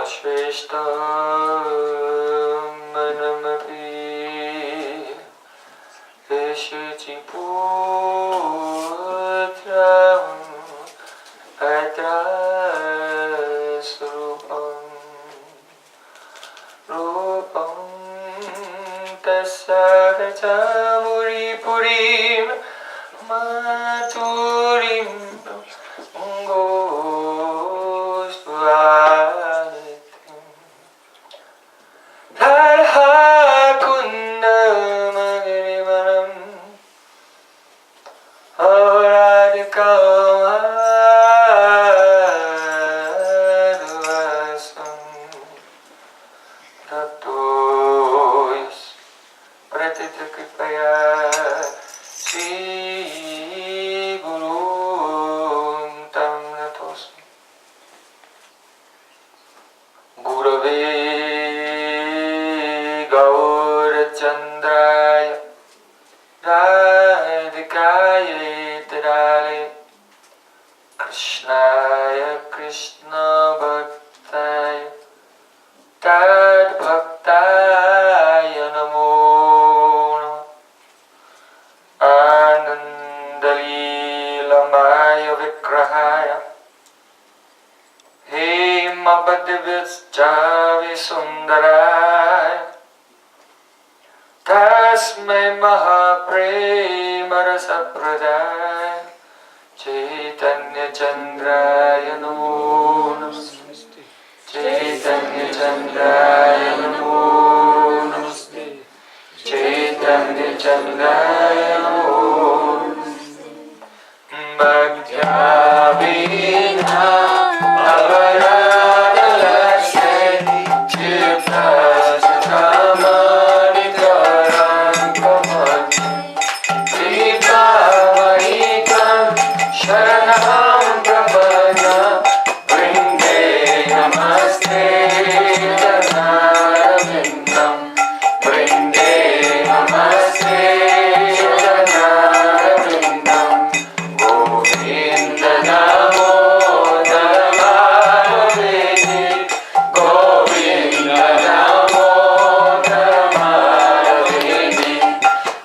Shreshtam Manamapi Vishachiputram Atra Surupam Rupam Tasahachamuri Purim Maturim Gosvatim Dharha Kunda Magrivanam Auradikamadvasam Tattois Pratitakripaya Sri Gurun Tam Natosmi Gurave Gaurachandraya Radhikaya Tadale Krishnaya Krishna Bhaktaya Tad Bhaktaya Namo Anandalilamaya Vikrahaya Hemabhadivyaschari Sundaraya Tasmai Mahapremarasa Pradaya Chaitanya Chandraya Namo Namaste Chaitanya Chandraya Namo Namaste Chaitanya Chandraya Namo Bhaktya-vina avaradalakshani Chipta-sakamani-karam kamani Kripamanitam sharanam prapana Vrinde namaste Janarvindam Vrinde namaste Janarvindam Govinda namo Dharmavedi Govinda namo Dharmavedi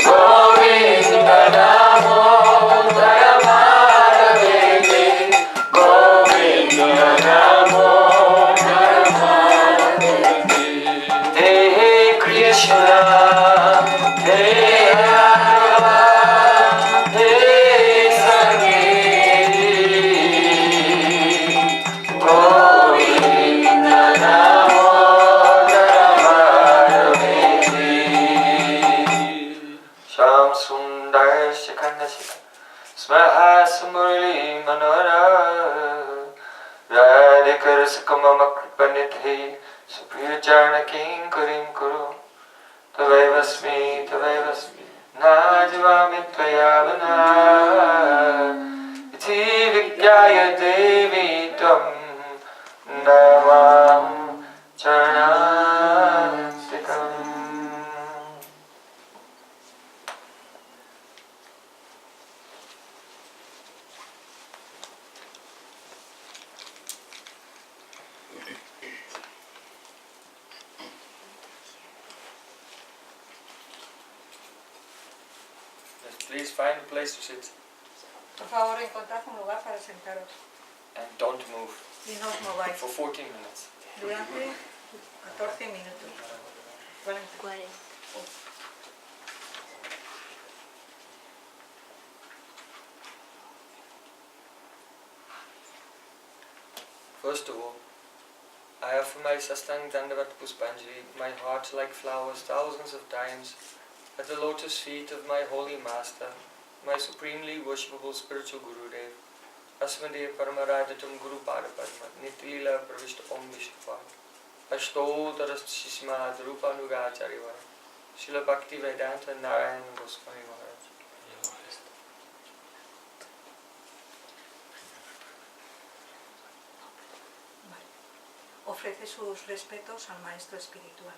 Govinda namo Dharmavedi Govinda namo Dharmavedi Hey Krishna Hey Radha Hey Sangeet Govinda namo Dharmavedi Sham Sundar Shikanda Shikanda Smaha Sumurli Manora Radhikar Sukamama Kripanidhi Supriya Jarna King Kurim Kuru Tavaivasmi Najvami Tvayavana Iti Vidyaya Devi Tvam Namam Charantikam Please find a place to sit Por favor, encontrad un lugar para sentaros and don't move y no os mováis for 14 minutes. durante 14 minutos. 40. First of all, I offer my Sastang Dandavat Puspanjali, my heart like flowers thousands of times, at the lotus feet of my holy master, my supremely worshipable spiritual Gurudev, Asmade Paramarajatam Guru Padapadma, Nitilila Pravishta Om Vishnupad, Ashtotaras Shishmad Rupanugacharivara, Srila Bhakti Vedanta Narayan Goswami Maharaj. Ofrece sus respetos al maestro espiritual.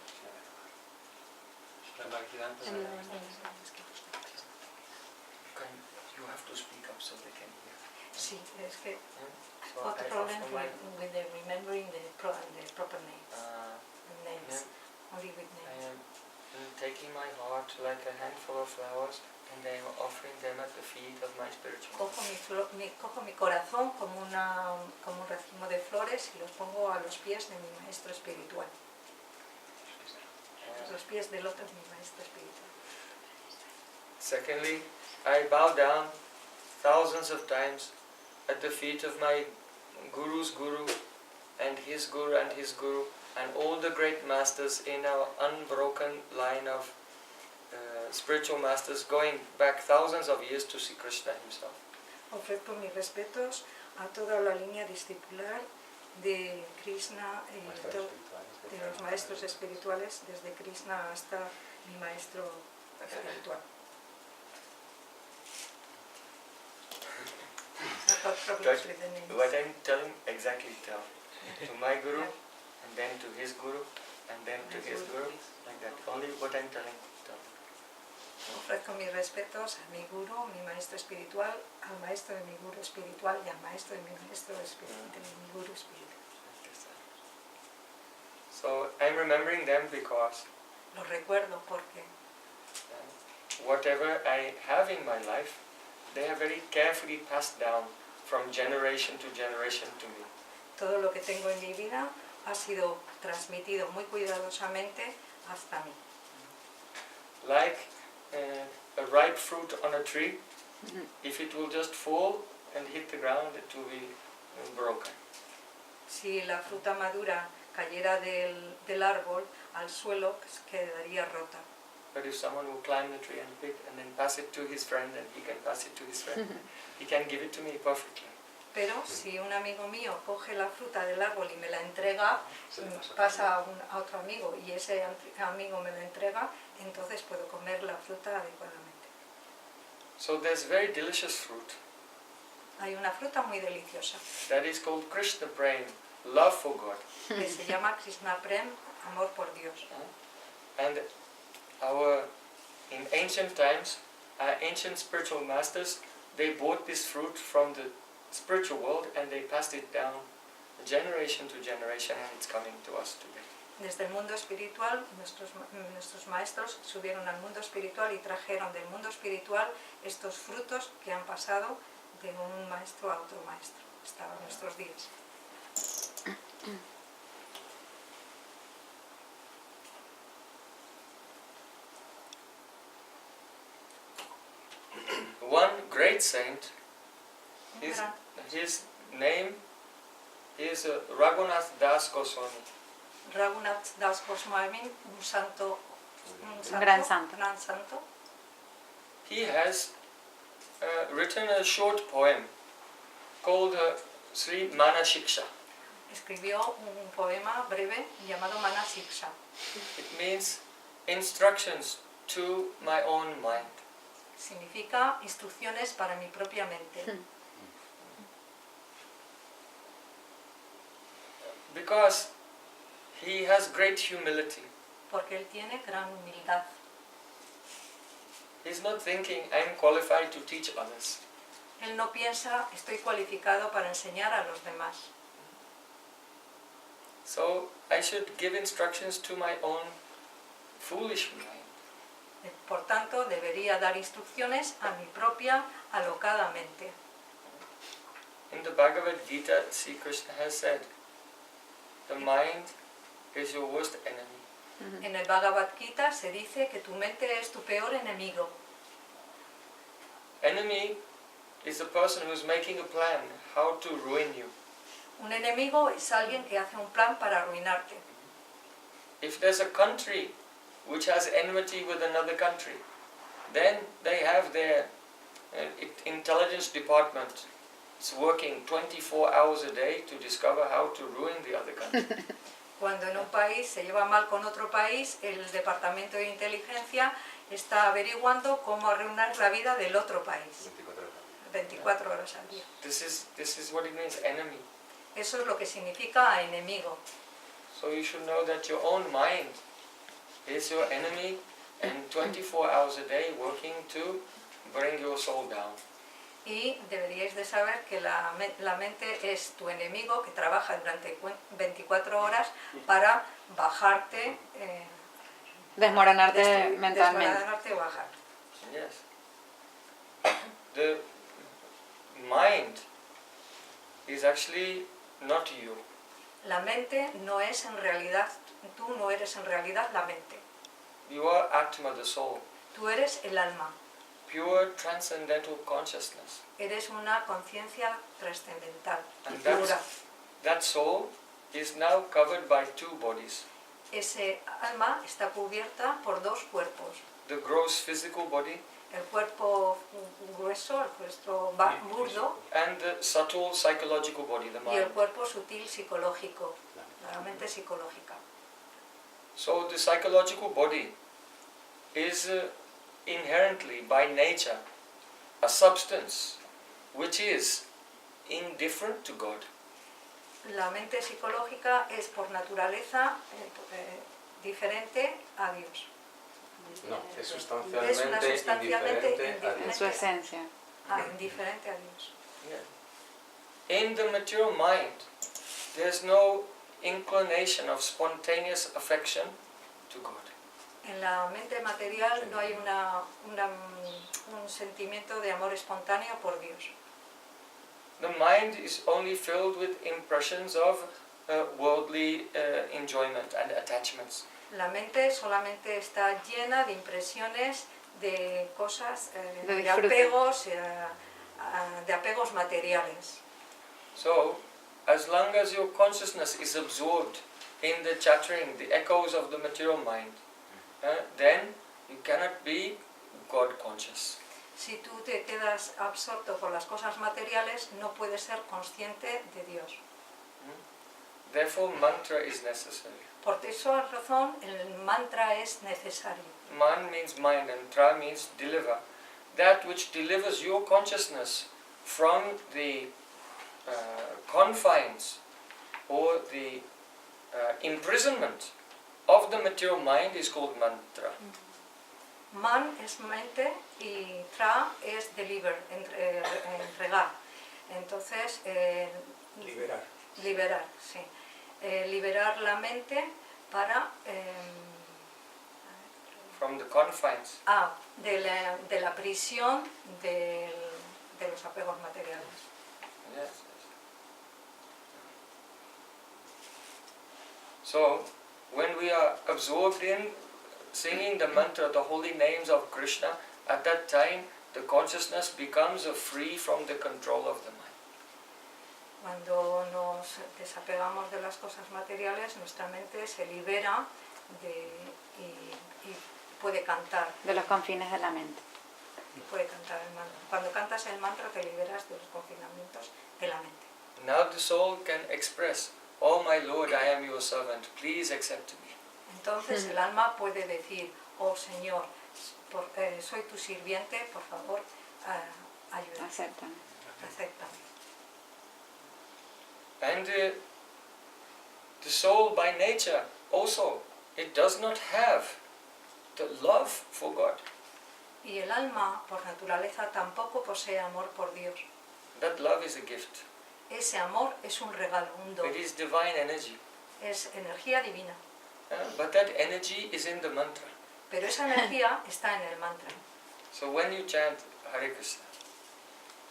You have to speak up so they can hear. Sí, es que So otro problema with the remembering the proper name. handful of flowers and I am offering them at the feet of my spiritual Cojo master. cojo mi corazón como un racimo de flores y los pongo a los pies de mi maestro espiritual. A los pies del otro mi maestro espiritual. Secondly, I bow down thousands of times at the feet of my Guru's Guru and his Guru and his Guru and all the great masters in our unbroken line of spiritual masters going back thousands of years to see Krishna himself. Ofrezco mis respetos a toda la línea discipular de Krishna y de los maestros espirituales, desde Krishna hasta mi maestro espiritual. What I'm telling, exactly tell. To my Guru, and then to his Guru, and then to his Guru, like that. Only what I'm telling, tell. Ofrezco mis respetos a mi Guru, mi maestro espiritual, al maestro de mi Guru espiritual y al maestro de mi maestro espiritual, de mi Guru espiritual. So I'm remembering them because Los recuerdo porque whatever I have in my life, they are very carefully passed down from generation to generation to me. todo lo que tengo en mi vida ha sido transmitido muy cuidadosamente hasta mí. Like a ripe fruit on a tree, if it will just fall and hit the ground, it will be broken. Si la fruta madura cayera del árbol al suelo, pues quedaría rota. But if someone will climb the tree and pick and then pass it to his friend and he can pass it to his friend, he can give it to me perfectly. Pero si un amigo mío coge la fruta del árbol y me la entrega, pasa a otro amigo y ese amigo me la entrega, entonces puedo comer la fruta adecuadamente. So there's very delicious fruit. Hay una fruta muy deliciosa That is called Krsna Prem, love for God. que se llama Krsna Prem, amor por Dios. And in ancient times, our ancient spiritual masters, they bought this fruit from the spiritual world and they passed it down generation to generation, and it's coming to us today. Desde el mundo espiritual, nuestros maestros subieron al mundo espiritual y trajeron del mundo espiritual estos frutos que han pasado de un maestro a otro maestro hasta nuestros días. One great saint, his name is Raghunath Das Goswami. Raghunath Das Goswami, un gran santo. gran santo. He has written a short poem called Sri Manasiksha. Escribió un poema breve llamado Manasiksha. It means instructions to my own mind. Significa instrucciones para mi propia mente. Because he has great humility. Porque él tiene gran humildad. He's not thinking, I'm qualified to teach others. Él no piensa, estoy cualificado para enseñar a los demás. So I should give instructions to my own foolish mind. Por tanto, debería dar instrucciones a mi propia alocada mente. In the Bhagavad Gita, Sri Krishna has said, the mind is your worst enemy. En el Bhagavad Gita se dice que tu mente es tu peor enemigo. Enemy is a person who's making a plan how to ruin you. Un enemigo es alguien que hace un plan para arruinarte. If there's a country which has enmity with another country, then they have their intelligence department. It's working 24 hours a day to discover how to ruin the other country. Cuando en un país se lleva mal con otro país, el departamento de inteligencia está averiguando cómo arruinar la vida del otro país. 24 horas al día. This is what it means, enemy. Eso es lo que significa enemigo. So you should know that your own mind is your enemy and 24 hours a day working to bring your soul down. Y deberíais de saber que la mente es tu enemigo que trabaja durante 24 horas para bajarte, Desmoronarte mentalmente. elevarte o bajar. Yes. The mind is actually not you. La mente no es en realidad, tú no eres en realidad la mente. You are Atma, the soul. Tú eres el alma. Pure transcendental consciousness. Eres una conciencia trascendental y And pura. that soul is now covered by two bodies. Ese alma está cubierta por dos cuerpos. The gross physical body El cuerpo grueso, el cuerpo burdo, and the subtle psychological body, the y el mind. cuerpo sutil psicológico, la mente psicológica. So the psychological body is inherently, by nature, a substance which is indifferent to God. La mente psicológica es por naturaleza diferente a Dios. No, es Es sustancialmente una sustancialmente indiferente a Dios. En su esencia. Indiferente a Dios. Yeah. In the material mind, there's no inclination of spontaneous affection to God. En la mente material no hay un sentimiento de amor espontáneo por Dios. The mind is only filled with impressions of worldly enjoyment and attachments. La mente solamente está llena de impresiones de cosas, De de disfrute. apegos materiales. So, as long as your consciousness is absorbed in the chattering, the echoes of the material mind, then you cannot be God conscious. Si tú te quedas absorto por las cosas materiales, no puedes ser consciente de Dios. Therefore, mantra is necessary. Por esa razón, el mantra es necesario. Man means mind and tra means deliver. That which delivers your consciousness from the confines or the imprisonment of the material mind is called mantra. Man es mente y tra es deliver, entregar. Entonces, liberar, sí. Liberar la mente para From the confines. de la prisión de los apegos materiales. Yes. So, when we are absorbed in singing the mantra, the holy names of Krishna, at that time the consciousness becomes free from the control of the mind. Cuando nos desapegamos de las cosas materiales, nuestra mente se libera y puede cantar. De los confines de la mente. Puede cantar el mantra. Cuando cantas el mantra te liberas de los confinamientos de la mente. Now the soul can express, "Oh my Lord, I am your servant, please accept me." Entonces el alma puede decir, oh Señor, soy tu sirviente, por favor, ayúdame, Aceptan. acéptame. And the soul by nature also, it does not have the love for God. Y el alma, por naturaleza, tampoco posee amor por Dios. That love is a gift. Ese amor es un regalo, un don, It is divine energy. es energía divina. But that energy is in the mantra. Pero esa energía está en el mantra. So when you chant Hare Krishna,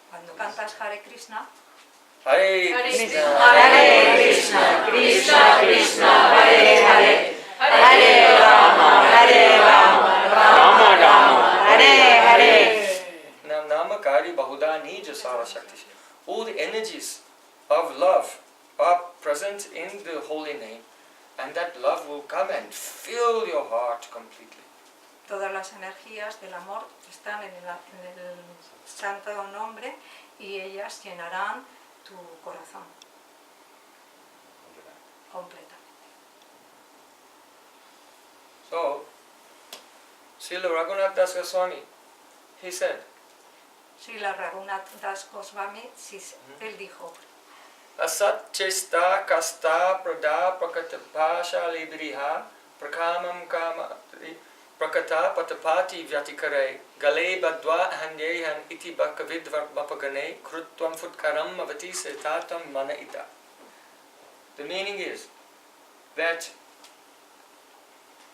Cuando cantas Hare Krishna, Hare Krishna, Hare Krishna, Krishna Krishna, Hare Hare, Hare Rama, Rama Rama, Hare Hare. Namakari Bahuda Nija Sara Shakti. All the energies of love are present in the holy name, and that love will come and fill your heart completely. todas las energías del amor están en el santo nombre y ellas llenarán tu corazón completa. So, Srila Raghunath Das Goswami, he said, Srila Raghunath Das Goswami, él dijo, Asat chesta kasta prada prakatapasha libriha prakamam kama prakata patapati vyatikare gale badwa hanyehan iti bhakavidvar mapagane krutvam futkaram avati setatam mana ita. The meaning is that,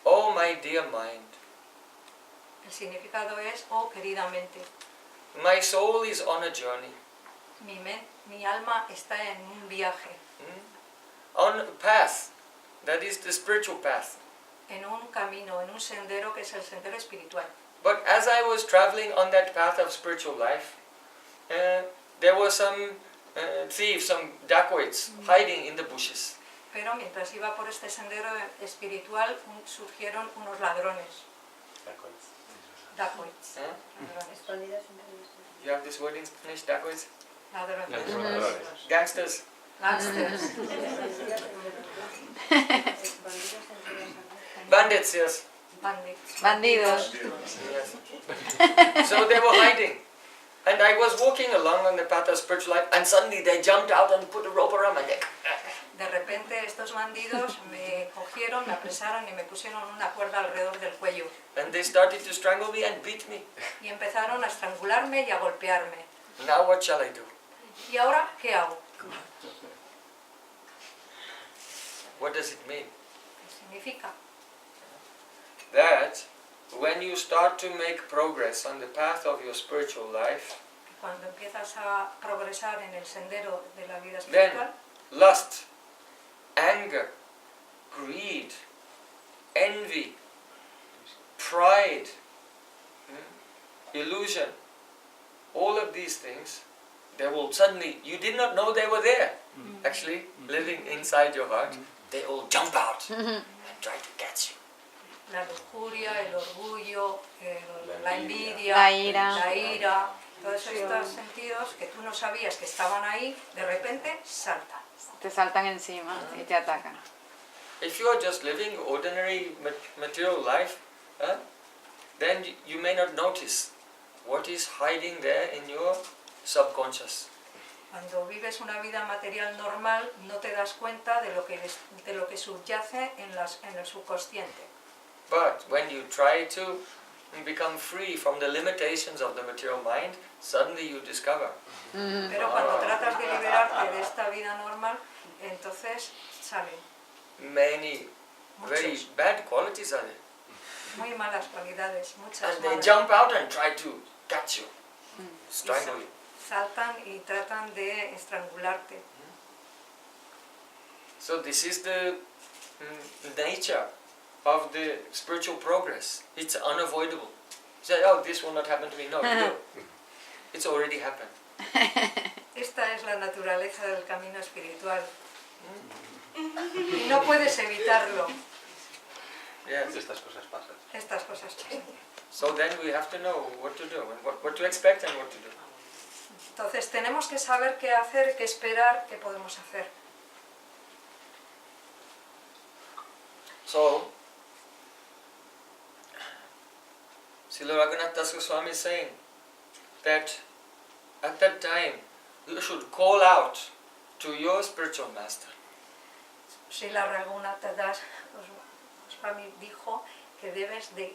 oh my dear mind, El significado es, oh queridamente, My soul is on a journey. mi alma está en un viaje, On a path. That is the spiritual path. en un camino, en un sendero que es el sendero espiritual. But as I was traveling on that path of spiritual life, there were some thieves, some dacoits hiding in the bushes. Pero mientras iba por este sendero espiritual surgieron unos ladrones. Dacoits. Ladrones. You have this word in Spanish, dacoits? Ladrones. Gangsters. Gangsters. Bandits, yes. Bandits. Bandidos. Yes. So they were hiding. And I was walking along on the path of spiritual life, and suddenly they jumped out and put a rope around my neck. De repente estos bandidos me cogieron, me apresaron y me pusieron una cuerda alrededor del cuello. And they started to strangle me and beat me. Y empezaron a estrangularme y a golpearme. Now what shall I do? ¿Y ahora qué hago? What does it mean? ¿Qué significa? That when you start to make progress on the path of your spiritual life, Que cuando empiezas a progresar en el sendero de la vida then espiritual, lust, anger, greed, envy, pride, illusion, all of these things, they will suddenly, you did not know they were there, actually living inside your heart, they all jump out and try to catch you. la lujuria, el orgullo, la envidia, La ira. la ira, todos estos sentidos que tú no sabías que estaban ahí, de repente saltan. Te saltan encima y te atacan. If you are just living ordinary material life, then you may not notice what is hiding there in your subconscious. Cuando vives una vida material normal, no te das cuenta de lo que subyace en el subconsciente. But when you try to become free from the limitations of the material mind, suddenly you discover. Pero cuando tratas de liberarte de esta vida normal, entonces salen Many very muchos, bad qualities are there. muy malas cualidades, muchas And they malas. jump out and try to catch you, strangle you. Saltan y tratan de estrangularte. So this is the nature of the spiritual progress. It's unavoidable. You say, oh, this will not happen to me. No, it will. It's already happened. Esta es la naturaleza del camino espiritual. Y no puedes evitarlo. Yes. Estas cosas pasan. Estas cosas pasan. So then we have to know what to do and what to expect and what to do. Entonces tenemos que saber qué hacer, qué esperar, qué podemos hacer. So, Srila Raghunath Das Goswami is saying that at that time you should call out to your spiritual master. Srila Raghunath Das Goswami dijo que debes de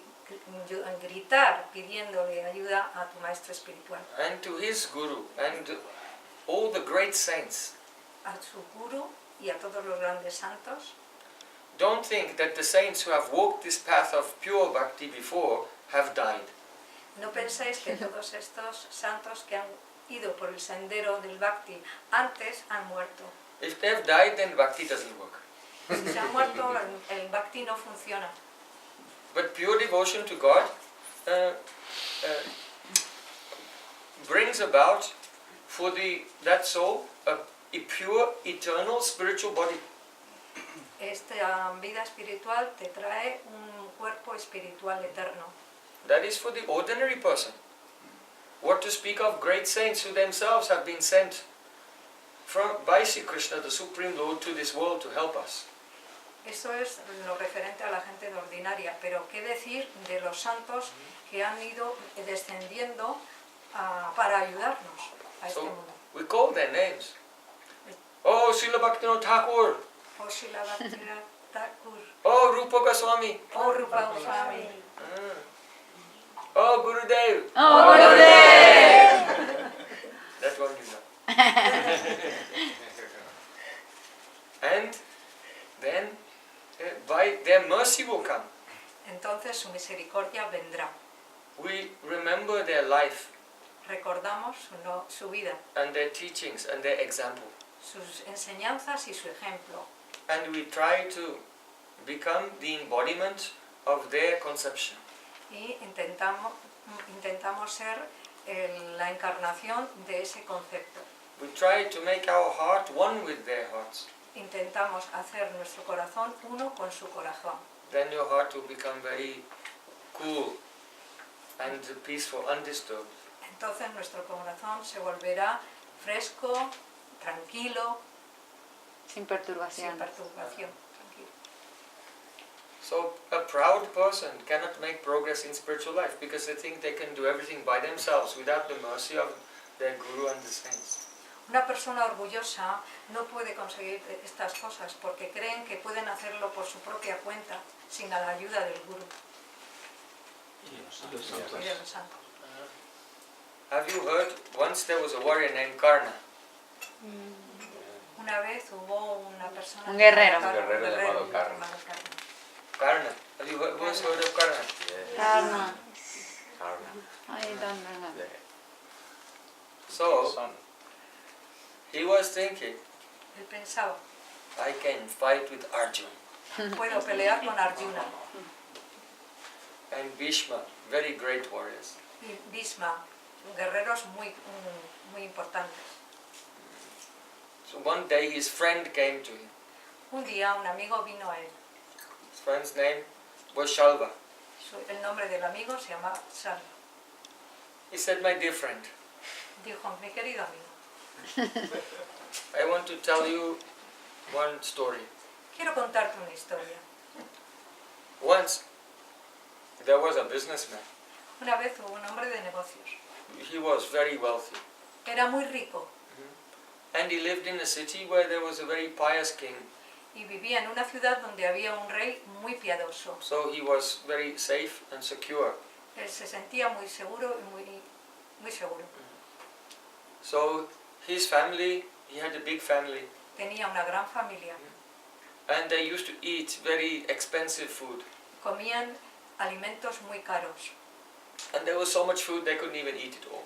gritar pidiéndole ayuda a tu maestro espiritual, And to his guru and all the great saints. a su guru y a todos los grandes santos. Don't think that the saints who have walked this path of pure bhakti before have died. No penséis que todos estos santos que han ido por el sendero del bhakti antes han muerto. If they have died, then bhakti doesn't work. Si se han muerto, el bhakti no funciona. But pure devotion to God brings about for that soul a pure, eternal, spiritual body. Esta vida espiritual te trae un cuerpo espiritual eterno. That is for the ordinary person. What to speak of great saints who themselves have been sent by Sri Krishna, the Supreme Lord, to this world to help us. Eso es lo referente a la gente de ordinaria, pero ¿qué decir de los santos que han ido descendiendo para ayudarnos a este So mundo? we call their names. Oh, Srila Bhaktivinoda Thakur. Oh Srila Bhaktivinoda Thakur, Oh, Rupa Goswami. oh Rupa Goswami, Oh, Gurudev. ¡Oh, Gurudev! That one you know. And then by their mercy will come. entonces su misericordia vendrá. we remember their life recordamos su vida, and their teachings and their example. sus enseñanzas y su ejemplo. And we try to become the embodiment of their conception. Y intentamos ser la encarnación de ese concepto. We try to make our heart one with their hearts. Intentamos hacer nuestro corazón uno con su corazón. Then your heart will become very cool and peaceful, undisturbed. Entonces nuestro corazón se volverá fresco, tranquilo, Sin perturbación. sin perturbación. Tranquilo. So a proud person cannot make progress in spiritual life because they think they can do everything by themselves without the mercy of their guru and the saints. Una persona orgullosa no puede conseguir estas cosas porque creen que pueden hacerlo por su propia cuenta, sin la ayuda del gurú y de los santos. Have you heard? Once there was a warrior named Krsna. Una vez hubo una persona... Un guerrero. llamado Un guerrero llamado Krsna. Krsna. Have you heard, who has heard of Krsna? Karma. Karma. I don't know. Yeah. So Son. he was thinking, Él pensaba, I can fight with Arjuna puedo pelear con Arjuna and Bhishma, very great warriors. y Bhishma, guerreros muy importantes. So one day his friend came to him. Un día un amigo vino a él. His friend's name was Shalva. El nombre del amigo se llama Salva. He said, my dear friend, Dijo, mi querido amigo, I want to tell you one story. quiero contarte una historia. Once there was a businessman. Una vez hubo un hombre de negocios. He was very wealthy. Era muy rico And he lived in a city where there was a very pious king. y vivía en una ciudad donde había un rey muy piadoso. So he was very safe and secure. Él se sentía muy seguro y muy seguro. So his family, he had a big family. Tenía una gran familia. And they used to eat very expensive food. Comían alimentos muy caros. And there was so much food they couldn't even eat it all.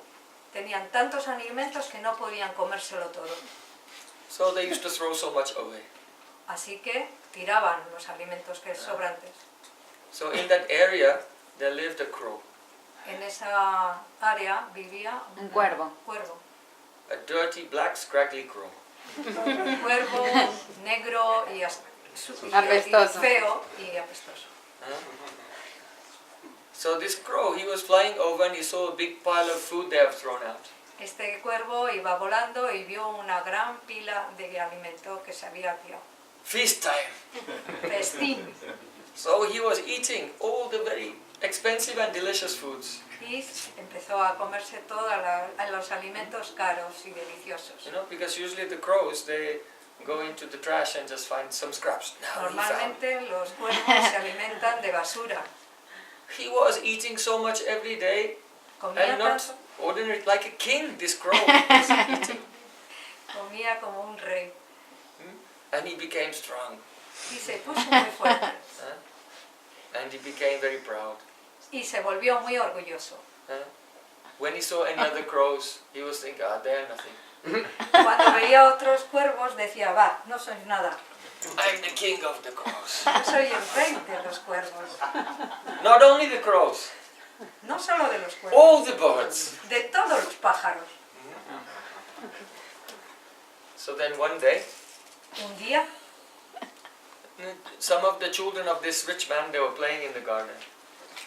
Tenían tantos alimentos que no podían comérselo todo. So they used to throw so much away. Así que tiraban los alimentos que sobrantes. So in that area, there lived a crow. En esa área vivía Un cuervo. A dirty, black, scraggly crow. Un cuervo negro y Apestoso. feo y apestoso. So this crow, he was flying over and he saw a big pile of food they have thrown out. Este cuervo iba volando y vio una gran pila de alimento que se había tirado. Feast time. Festín. So he was eating all the very expensive and delicious foods. Y empezó a comerse todos los alimentos caros y deliciosos. You know, because usually the crows, they go into the trash and just find some scraps. Now he found. Normalmente los cuervos se alimentan de basura. He was eating so much every day, Comía, and not tanto, ordinary, like a king, this crow was eating. comía como un rey And he became strong. y se puso muy fuerte And he became very proud. y se volvió muy orgulloso. When he saw any other crows, he was thinking, they're nothing. Cuando veía otros cuervos decía, va, no sois nada, I'm the king of the crows. yo soy el rey de los cuervos. Not only the crows, No solo de los cuervos, all the birds. de todos los pájaros. So then one day, Un día, some of the children of this rich man, they were playing in the garden.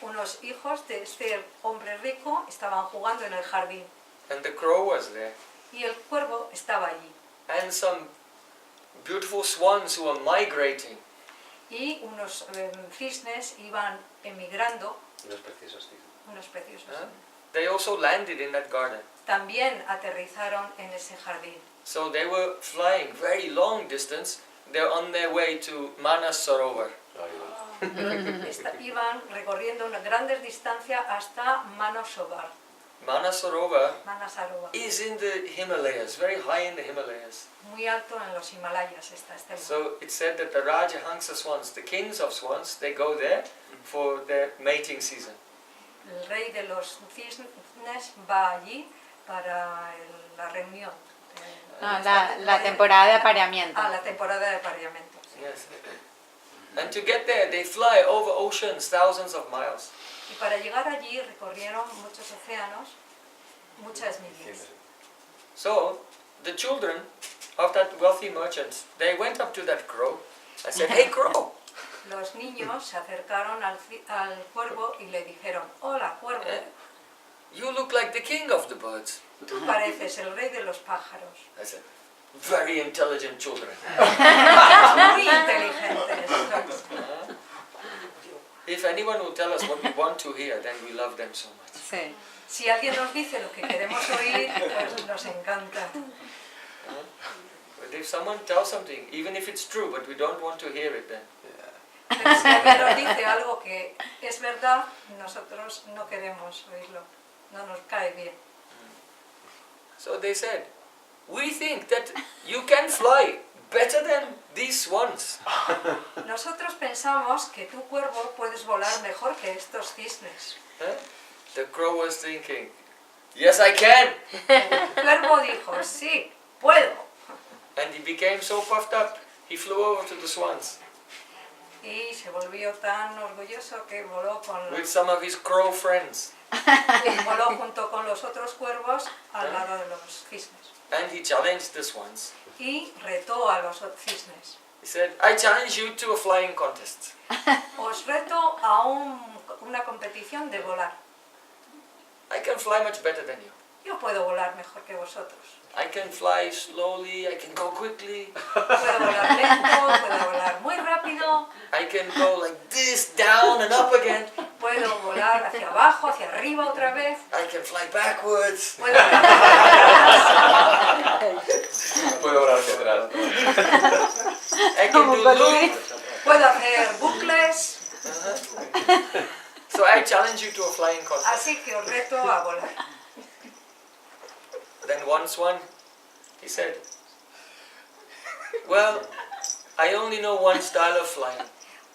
unos hijos de este hombre rico estaban jugando en el jardín And the crow was there. y el cuervo estaba allí. And some beautiful swans who were migrating. Y unos cisnes iban emigrando, Los preciosos, tío. unos preciosos. They also landed in that garden. También aterrizaron en ese jardín. So they were flying very long distance. They're on their way to Manas Sarovar. Iban recorriendo unas grandes distancias hasta Manasovar, Manas Sarovar Manasarova. is in the Himalayas, very high in the Himalayas. Muy alto en los Himalayas está este lugar. So it said that the Rajahansa swans, the kings of swans, they go there for their mating season. el rey de los cisnes va allí para la reunión. La temporada de apareamiento. La temporada de apareamiento. Sí. Yes. And to get there, they fly over oceans, thousands of miles. Y para llegar allí recorrieron muchos océanos, muchas millas. So, the children of that wealthy merchant, they went up to that crow and said, "Hey, crow, Los niños se acercaron al cuervo y le dijeron, hola cuervo, you look like the king of the birds." tú pareces el rey de los pájaros. I said, "Very intelligent children." Muy inteligentes. If anyone will tell us what we want to hear, then we love them so much. Sí. Si alguien nos dice lo que queremos oír, pues nos encanta. But if someone tells something, even if it's true, but we don't want to hear it, then Pero si alguien nos dice algo que es verdad, nosotros no queremos oírlo, no nos cae bien. so they said, "We think that you can fly better than these swans." Nosotros pensamos que tú, cuervo, puedes volar mejor que estos cisnes. The crow was thinking, "Yes, I can." El cuervo dijo, sí, puedo. And he became so puffed up, he flew over to the swans Y se volvió tan orgulloso que voló with some of his crow friends. voló junto con los otros cuervos al lado de los cisnes. And he challenged the swans. Y retó a los cisnes. He said, "I challenge you to a flying contest. Os reto a una competición de volar. I can fly much better than you. Yo puedo volar mejor que vosotros. I can fly slowly, I can go quickly, Puedo volar lento, puedo volar muy rápido, I can go like this, down and up again. puedo volar hacia abajo, hacia arriba otra vez, I can fly backwards. puedo volar hacia Puedo volar hacia atrás. I can Como do colibrí. loops. puedo hacer bucles, So I challenge you to a flying contest. así que os reto a volar. Then one swan, he said, "Well, I only know one style of flying.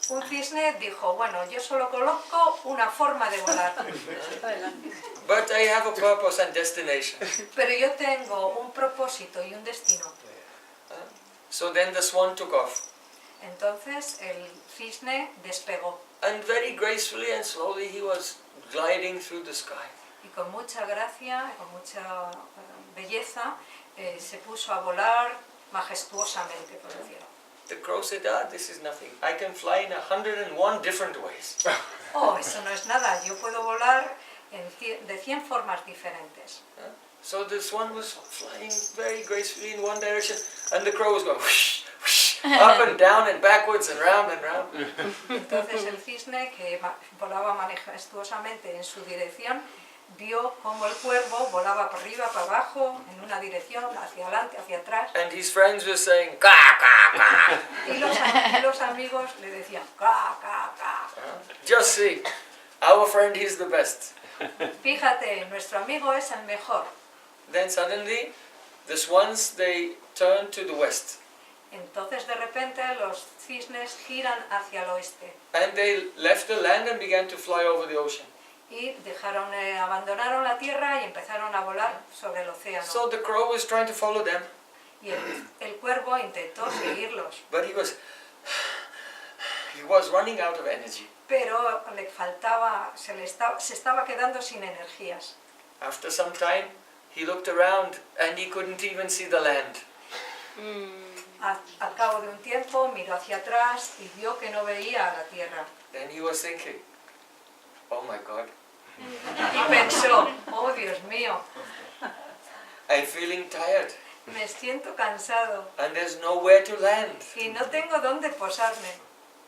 Un cisne dijo, bueno, yo solo conozco una forma de volar, But I have a purpose and destination." pero yo tengo un propósito y un destino. So then the swan took off. Entonces el cisne despegó And very gracefully and slowly he was gliding through the sky. y con mucha gracia, con mucha belleza, se puso a volar majestuosamente por el cielo. The crow said, "This is nothing. I can fly in 101 different ways." Oh, eso no es nada, yo puedo volar de 100 formas diferentes. So the swan was flying very gracefully in one direction, and the crow was going whoosh, whoosh, up and down and backwards and round and round. Entonces el cisne, que volaba majestuosamente en su dirección, vio cómo el cuervo volaba para arriba, para abajo, en una dirección, hacia adelante, hacia atrás. And his friends were saying, "Ka, ka, ka." Y los amigos le decían, ca, ca, ca. Just see, our friend, he's the best. Fíjate, nuestro amigo es el mejor. Then suddenly, the swans, they turned to the west. Entonces de repente los cisnes giran hacia el oeste And they left the land and began to fly over the ocean. y abandonaron la tierra y empezaron a volar sobre el océano. So the crow was trying to follow them, Y el cuervo intentó seguirlos, but he was running out of energy. pero le faltaba, se estaba quedando sin energías. After some time, he looked around and he couldn't even see the land. Al cabo de un tiempo miró hacia atrás y vio que no veía la tierra. Then he was thinking, "Oh my God, Y pensó, oh Dios mío, I'm feeling tired me siento cansado and there's nowhere to land. y no tengo dónde posarme.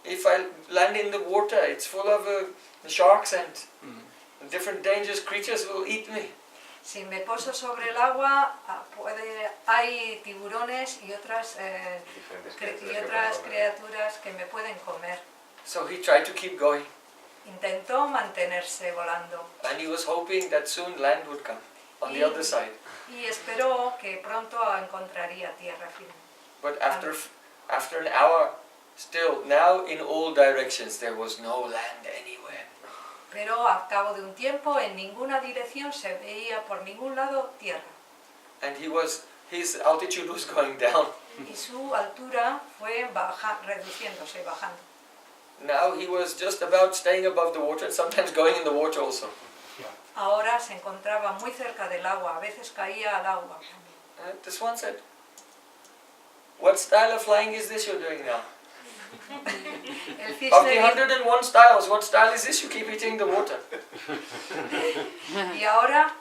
If I land in the water, it's full of sharks and different dangerous creatures will eat me." Si me poso sobre el agua, hay tiburones y otras criaturas que me pueden comer. So he tried to keep going Intentó mantenerse volando and he was hoping that soon land would come on the other side. y esperó que pronto encontraría tierra firme. But after an hour, still, now in all directions, there was no land anywhere. Pero al cabo de un tiempo en ninguna dirección se veía por ningún lado tierra. And his altitude was going down. Y su altura fue reduciéndose, bajando. Now he was just about staying above the water and sometimes going in the water also. Ahora se encontraba muy cerca del agua, a veces caía al agua. This one said, "What style of flying is this you're doing now? El Of the cisne, 101 styles, what style is this you keep hitting the water?" y ahora,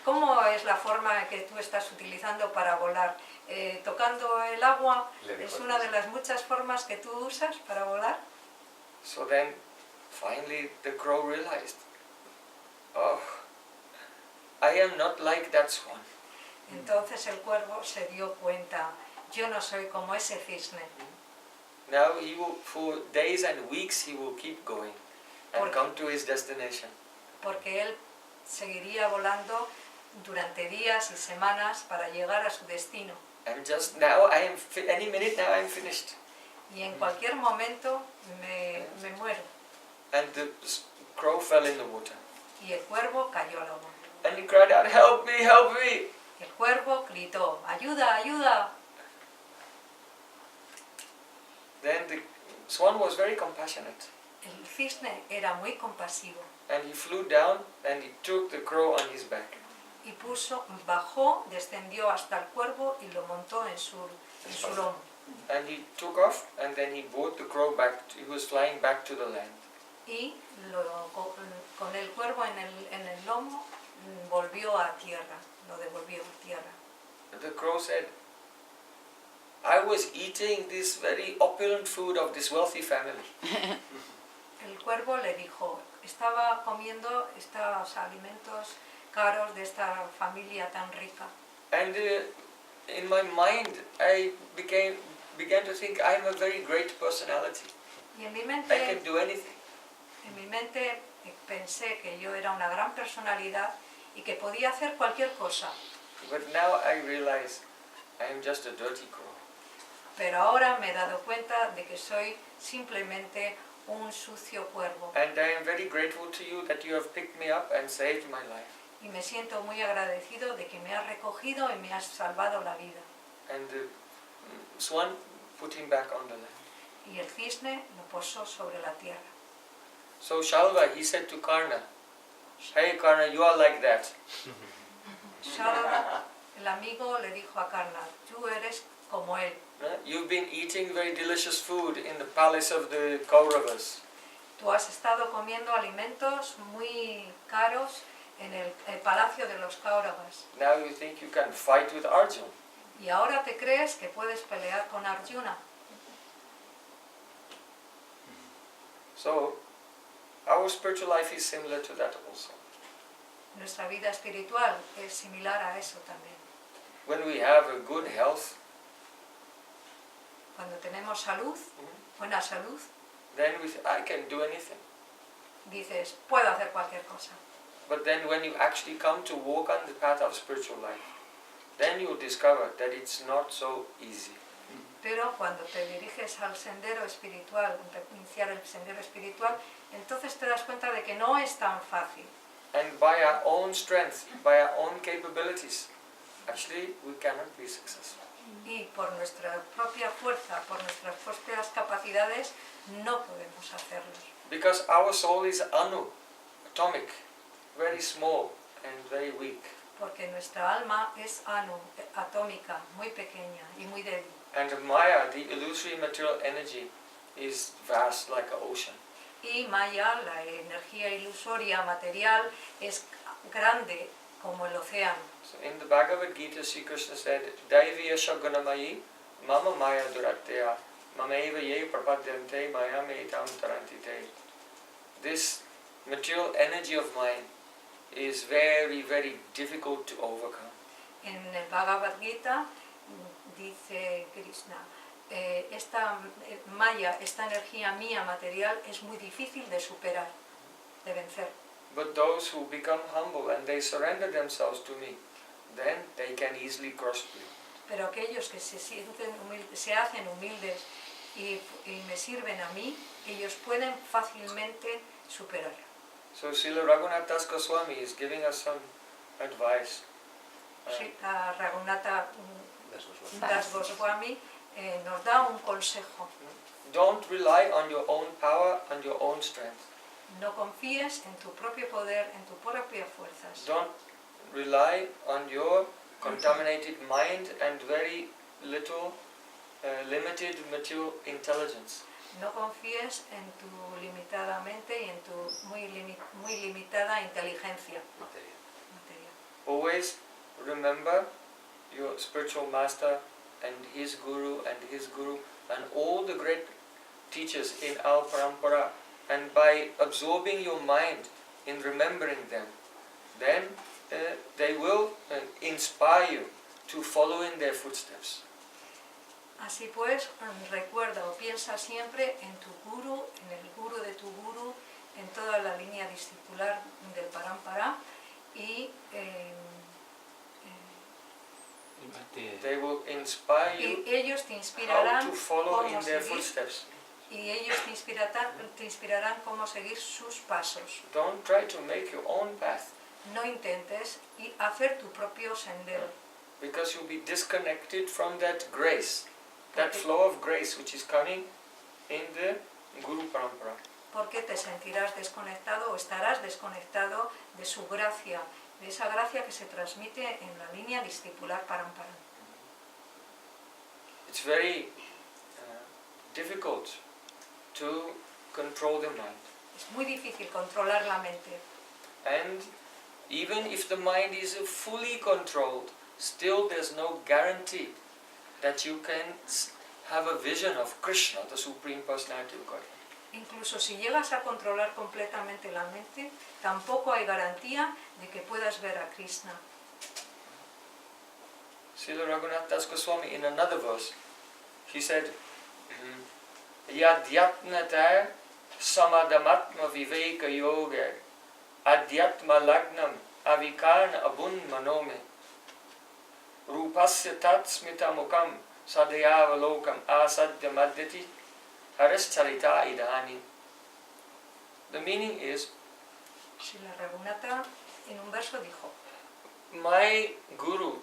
¿cómo es la forma que tú estás utilizando para volar? Tocando el agua es una de las muchas formas que tú usas para volar. So then, finally, the crow realized, oh, I am not like that swan. Entonces el cuervo se dio cuenta, yo no soy como ese cisne. Now he will, for days and weeks, he will keep going and come to his destination. Porque él seguiría volando durante días y semanas para llegar a su destino. And just now, any minute now, I am finished. Y en cualquier momento me muero. And the crow fell in the water. Y el cuervo cayó al agua. And he cried out, "Help me, help me!" El cuervo gritó, ayuda, ayuda. Then the swan was very compassionate. El cisne era muy compasivo And he flew down and he took the crow on his back. y bajó, descendió hasta el cuervo y lo montó en su lomo. And he took off and then he brought the crow back. He was flying back to the land. Y con el cuervo en el lomo volvió a tierra, lo devolvió a tierra. And the crow said, "I was eating this very opulent food of this wealthy family. El cuervo le dijo, estaba comiendo estos alimentos caros de esta familia tan rica. And in my mind, I began to think I am a very great personality. Y en mi I can mente do anything. pensé que yo era una gran personalidad y que podía hacer cualquier cosa. But now I realize I am just a dirty crow. Pero ahora me he dado cuenta de que soy simplemente un sucio cuervo. And I am very grateful to you that you have picked me up and saved my life. Y me siento muy agradecido de que me has recogido y me has salvado la vida. And the swan put him back on the land. Y el cisne lo posó sobre la tierra. So Shalva, he said to Karna, "Hey Karna, you are like that." Shalva, el amigo, le dijo a Karna, tú eres como él. You've been eating very delicious food in the palace of the Kauravas. Tú has estado comiendo alimentos muy caros en el palacio de los Kauravas. Now you think you can fight with Arjuna. Y ahora te crees que puedes pelear con Arjuna. So, our spiritual life is similar to that also. Nuestra vida espiritual es similar a eso también. When we have a good health, Cuando tenemos salud, buena salud, then we say, I can do anything. dices, puedo hacer cualquier cosa. But then when you actually come to walk on the path of spiritual life, then you discover that it's not so easy. Pero cuando te diriges al sendero espiritual, iniciar el sendero espiritual, entonces te das cuenta de que no es tan fácil. And by our own strength, by our own capabilities, actually we cannot be successful. Y por nuestra propia fuerza, por nuestras propias capacidades, no podemos hacerlo. Because our soul is anu, atomic, very small and very weak. Porque nuestra alma es anu, atómica, muy pequeña y muy débil. And Maya, the illusory material energy, is vast like an ocean. Y Maya, la energía ilusoria material, es grande como el océano. So in the Bhagavad Gita, Sri Krishna said, "Daiviya shagunamayi mama maya duratteya mamaiva ye prapadyante mayam etam tarantite." This material energy of mine is very, very difficult to overcome. En el Bhagavad Gita dice Krsna, esta Maya, esta energía mía material es muy difícil de superar, de vencer. But those who become humble and they surrender themselves to me, then they can easily cross me. Pero aquellos que se hacen humildes y me sirven a mí, ellos pueden fácilmente superar. So Srila Raghunath Das Goswami is giving us some advice. A Raghunatha Das Goswami nos da un consejo. Don't rely on your own power and your own strength. No confíes en tu propio poder, en tus propias fuerzas. Don't rely on your contaminated mind and very little limited material intelligence. No confíes en tu limitada mente y en tu muy limitada inteligencia material. Always remember your spiritual master and his guru and all the great teachers in our parampara, and by absorbing your mind in remembering them, then they will inspire you to follow in their footsteps. Así pues, recuerda o piensa siempre en tu guru, en el guru de tu guru, en toda la línea discipular del parampara y they will inspire you ellos te inspirarán how to follow in cómo their seguir, footsteps. y ellos te inspirarán cómo seguir sus pasos. Don't try to make your own path, No intentes hacer tu propio sendero, because you'll be disconnected from that grace, that flow of grace which is coming in the Guru Parampara. porque te sentirás desconectado o estarás desconectado de su gracia, de esa gracia que se transmite en la línea discipular parampara. It's very difficult to control the mind. Es muy difícil controlar la mente. And even if the mind is fully controlled, still there's no guarantee that you can have a vision of Krishna, the Supreme Personality of Godhead. Incluso si llegas a controlar completamente la mente, tampoco hay garantía de que puedas ver a Krishna. Srila Raghunath Das Goswami, in another verse, he said, Yadyatnata samadamatma viveka yoga adhyatma lagnam avikarna abun manome rupasya tat smitamukam sadayava lokam asadya madhyati harascharita idani. The meaning is, Srila Raghunatha en un verso dijo, my guru,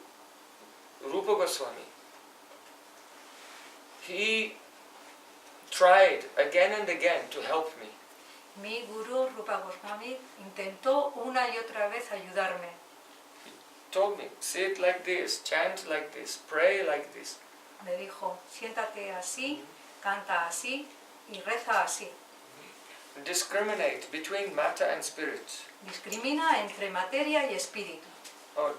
Rupa Goswami, he tried again and again to help me. mi guru Rupa Goswami intentó una y otra vez ayudarme. He told me, say it like this, chant like this, pray like this. Me dijo, siéntate así, canta así y reza así. Discriminate between matter and spirit. Discrimina entre materia y espíritu.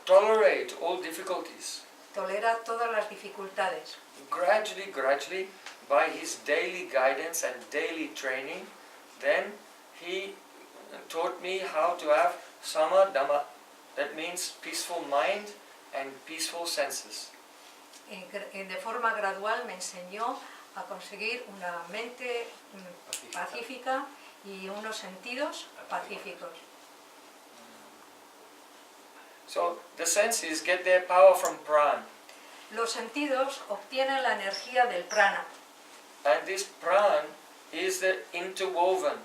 Tolerate all difficulties. Tolera todas las dificultades. Gradually, by his daily guidance and daily training, then he taught me how to have sama dhamma, that means peaceful mind and peaceful senses. De forma gradual me enseñó a conseguir una mente pacífica y unos sentidos pacíficos. So the senses get their power from prana. Los sentidos obtienen la energía del prana. And this prana is interwoven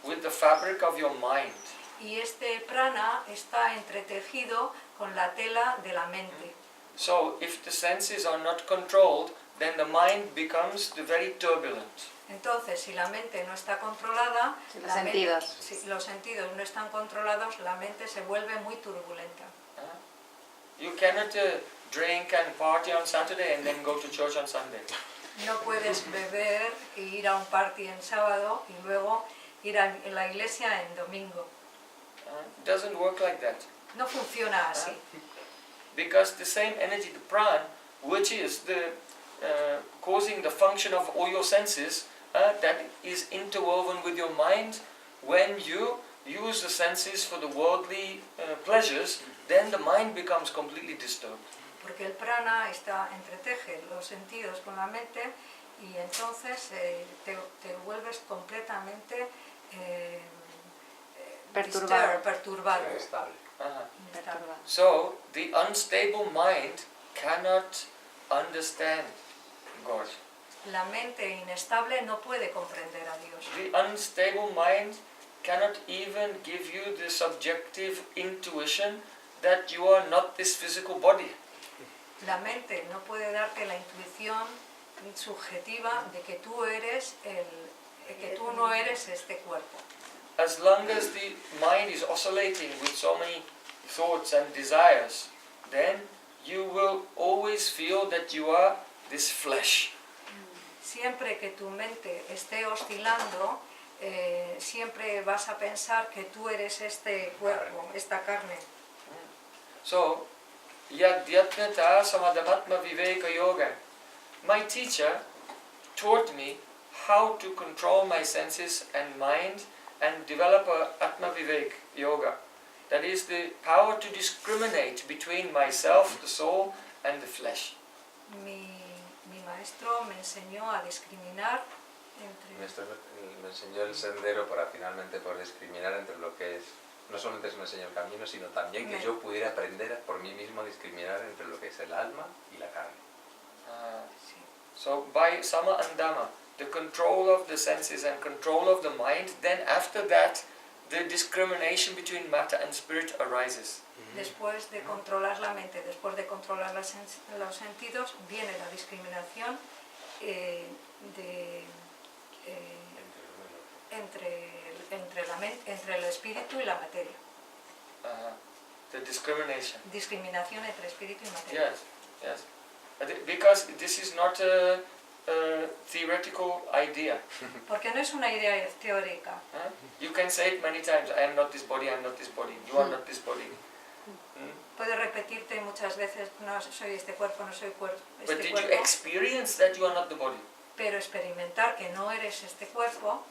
with the fabric of your mind. Y este prana está entretejido con la tela de la mente. So if the senses are not controlled, then the mind becomes very turbulent. Entonces, si la mente no está controlada, si los sentidos no están controlados, la mente se vuelve muy turbulenta. You cannot drink and party on Saturday and then go to church on Sunday. No puedes beber e ir a un party en sábado y luego ir a la iglesia en domingo. It doesn't work like that. No funciona así. Because the same energy, the prana, which is the causing the function of all your senses, that is interwoven with your mind. When you use the senses for the worldly pleasures, then the mind becomes completely disturbed. Porque el prana entreteje los sentidos con la mente y entonces te vuelves completamente perturbado. So the unstable mind cannot understand God. La mente inestable no puede comprender a Dios. The unstable mind cannot even give you the subjective intuition that you are not this physical body. La mente no puede darte la intuición subjetiva de que tú no eres este cuerpo. As long as the mind is oscillating with so many thoughts and desires, then you will always feel that you are this flesh. Siempre que tu mente esté oscilando, siempre vas a pensar que tú eres este cuerpo, esta carne. So, Yadhyatmata Samadhamatma Viveka Yoga. My teacher taught me how to control my senses and mind and develop a Atma Vivek Yoga. That is the power to discriminate between myself, the soul, and the flesh. Mi maestro me enseñó a discriminar Me enseñó el sendero para finalmente poder discriminar entre lo que es, no solamente me enseñó el camino, sino también que yo pudiera aprender por mí mismo a discriminar entre lo que es el alma y la carne. So by Sama and Dhamma, the control of the senses and control of the mind, then after that the discrimination between matter and spirit arises. Después de controlar la mente, después de controlar los sentidos, viene la discriminación entre el espíritu y la materia. The discrimination. Discriminación entre espíritu y materia. Yes. Because this is not a theoretical idea. Porque no es una idea teórica. You can say it many times, I am not this body, I am not this body, you are not this body. Puedes repetirte muchas veces, no soy este cuerpo, no soy este But did cuerpo. you experience that you are not the body? Pero experimentar que no eres este cuerpo,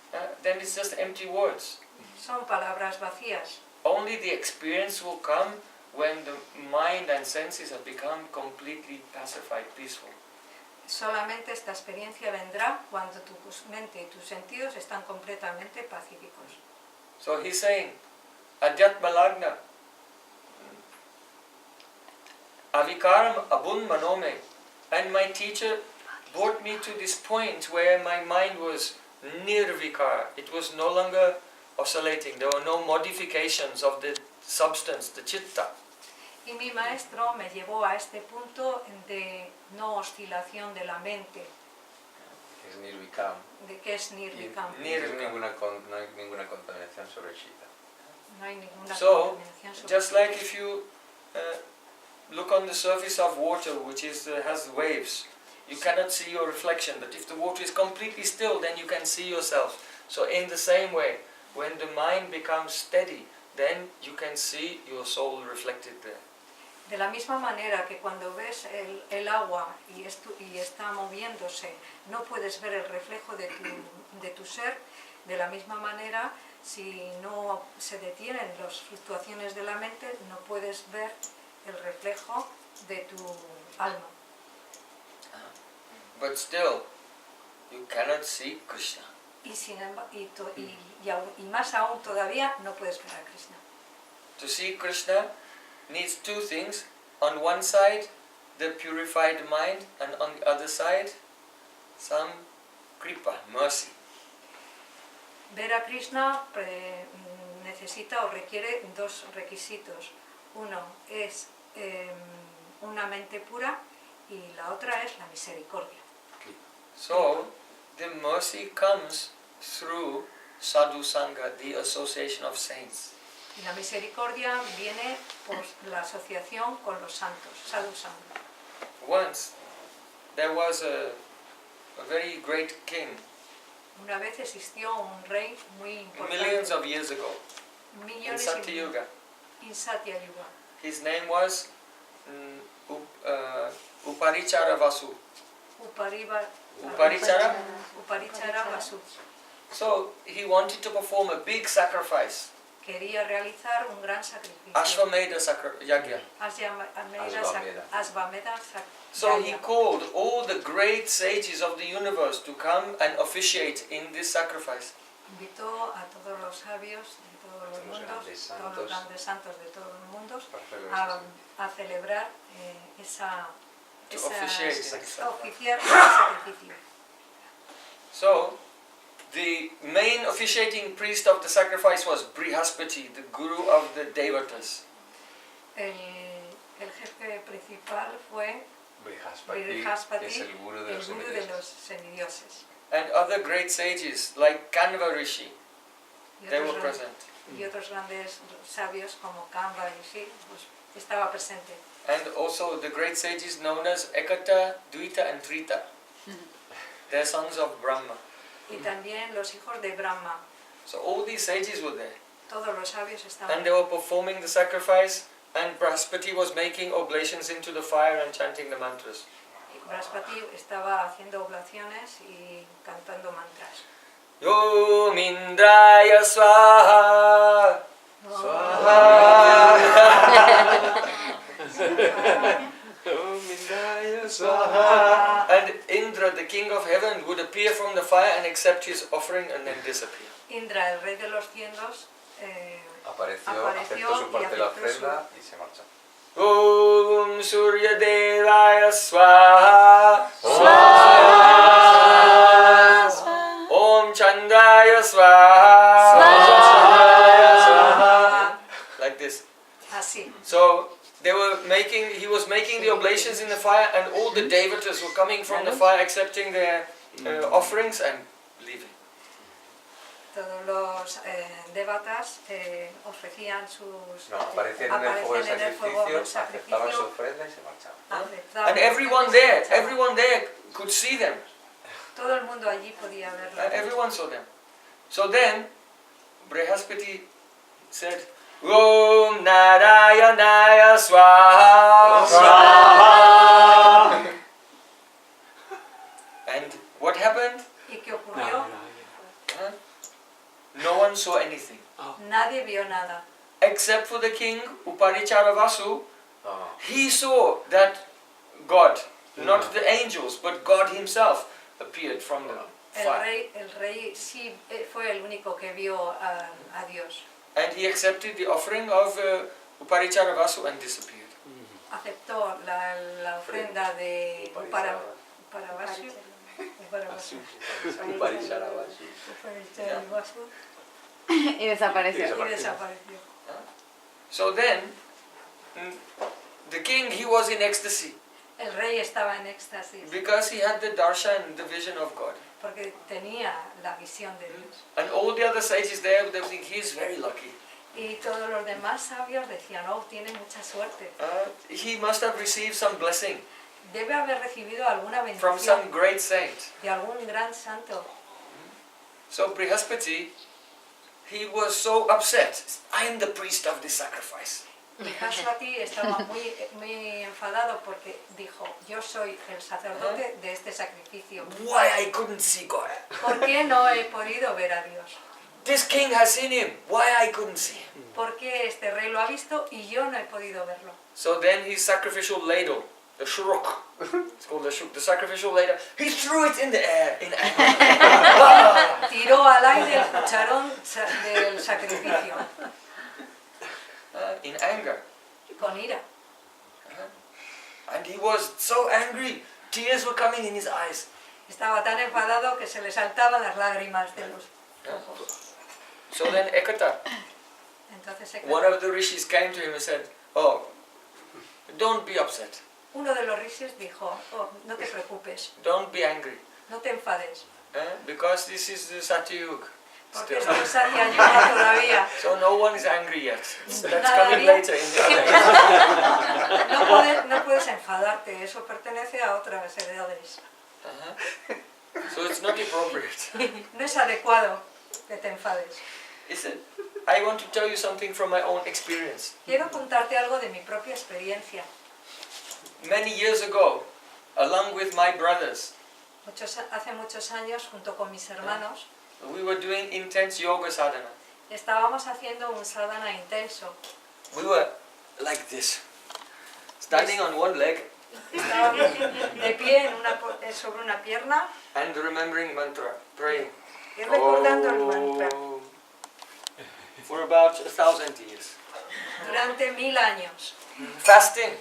Then it's just empty words. son palabras vacías. Only the experience will come when the mind and senses have become completely pacified, peaceful. Solamente esta experiencia vendrá cuando tu mente y tus sentidos están completamente pacíficos. So he's saying, Adhyatma Lagna, Avikaram Abun Manome. And my teacher brought me to this point where my mind was nirvikara. It was no longer oscillating. There were no modifications of the substance, the chitta. Y mi maestro me llevó a este punto de no oscilación de la mente, Es nirvikam. de que es nirvikam. No hay ninguna contaminación sobre chitta. No hay ninguna So, contaminación sobre just like if you look on the surface of water, which has waves, you cannot see your reflection, but if the water is completely still, then you can see yourself. So in the same way, when the mind becomes steady, then you can see your soul reflected there. De la misma manera que cuando ves el agua y está moviéndose, no puedes ver el reflejo de tu ser, de la misma manera, si no se detienen las fluctuaciones de la mente, no puedes ver el reflejo de tu alma. But still, you cannot see Krishna. Y más aún todavía no puedes ver a Krishna. To see Krishna needs two things. On one side, the purified mind, and on the other side, some kripa, mercy. Ver a Krishna necesita o requiere dos requisitos. Uno es una mente pura y la otra es la misericordia. So, the mercy comes through sadhu sangha, the association of saints. Y la misericordia viene por la asociación con los santos, sadhu sangha. Once, there was a very great king, Una vez existió un rey muy importante, millions of years ago, in millones Satya Yuga. en Satya Yuga. His name was Uparichara Vasu. Uparichara? Uparichara Vasu. So, he wanted to perform a big sacrifice. Quería realizar un gran sacrificio. Ashvamedha Yagya. Ashvamedha So he called all the great sages of the universe to come and officiate in this sacrifice. Invitó a todos los sabios de todos los mundos, todos los grandes santos de todos los mundos, a celebrar oficiar ese sacrificio. So, the main officiating priest of the sacrifice was Brihaspati, the guru of the Devatas. El jefe principal fue Brihaspati, es el guru de el los guru de semidioses. los semidioses. And other great sages like Kanva Rishi, Y they otros were present. y otros grandes sabios como Kanva y sí, pues estaba presente. And also the great sages known as Ekata, Dvita and Trita. They're sons of Brahma. Y también los hijos de Brahma. So all these sages were there. Todos los sabios estaban. And they were performing the sacrifice, and Brihaspati was making oblations into the fire and chanting the mantras. Y Brihaspati estaba haciendo oblaciones y cantando mantras. Yo Mindraya Swaha. And Indra, the king of heaven, would appear from the fire and accept his offering and then disappear. Indra, el rey de los cielos, Apareció, aceptó su parte de la ofrenda y se marchó. Om Surya Devaya Swaha. Om Chandraya Swaha. Like this. así. So he was making the oblations in the fire, and all the devatas were coming from the fire, accepting their offerings and leaving. Todos los devatas ofrecían sus... Aparecían en el fuego del sacrificio, aceptaban su ofrenda y se marchaban. And everyone there could see them. Todo el mundo allí podía verlo. Everyone saw them. So then, Brihaspati said, Om Narayanaya Swaha. And what happened? ¿Y qué ocurrió? No one saw anything. Nadie vio nada. Except for the king, Uparicaravasu. He saw that God, not the angels, but God himself appeared from the fire. El rey sí fue el único que vio a Dios. And he accepted the offering of Uparicaravasu and disappeared. Aceptó la ofrenda de Uparavasu. Y desapareció. So then, the king, he was in ecstasy. El rey estaba en éxtasis. Because he had the darshan, the vision of God. Porque tenía la visión de Dios. And all the other sages there, they think he's very lucky. Y todos los demás sabios decían, oh, tiene mucha suerte. He must have received some blessing. Debe haber recibido alguna From bendición some great saint. de algún gran santo. So Brihaspati, he was so upset. I am the priest of this sacrifice. Brihaspati estaba muy enfadado porque dijo, yo soy el sacerdote de este sacrificio. Why I couldn't see God? ¿Por qué no he podido ver a Dios? This king has seen him. Why I couldn't see him? ¿Por qué este rey lo ha visto y yo no he podido verlo? So then his sacrificial ladle, the shuruk, it's called the shuruk, the sacrificial ladle, he threw it in the air in anger. Tiró al aire el cucharón del sacrificio. In anger. Con ira. And he was so angry, tears were coming in his eyes. Estaba tan enfadado que se le saltaban las lágrimas de los ojos. So then Ekata, Entonces one of the rishis came to him and said, oh, don't be upset. uno de los rishis dijo, oh, no te preocupes, Don't be angry. no te enfades, Because this is the Satyayug. porque esto es Satya Yuga todavía. So no one is angry yet. That's Nada coming bien. later in the other. No puedes enfadarte, eso pertenece a otras edades. So it's not appropriate. No es adecuado que te enfades. Listen, I want to tell you something from my own experience. Quiero contarte algo de mi propia experiencia. Many years ago, along with my brothers, Hace muchos años, junto con mis hermanos, we were doing intense yoga sadhana. estábamos haciendo un sadhana intenso. We were like this, standing on one leg Estábamos de pie sobre una pierna and remembering mantra, praying. y recordando el mantra. For about 1,000 years. Durante 1000 años. Fasting.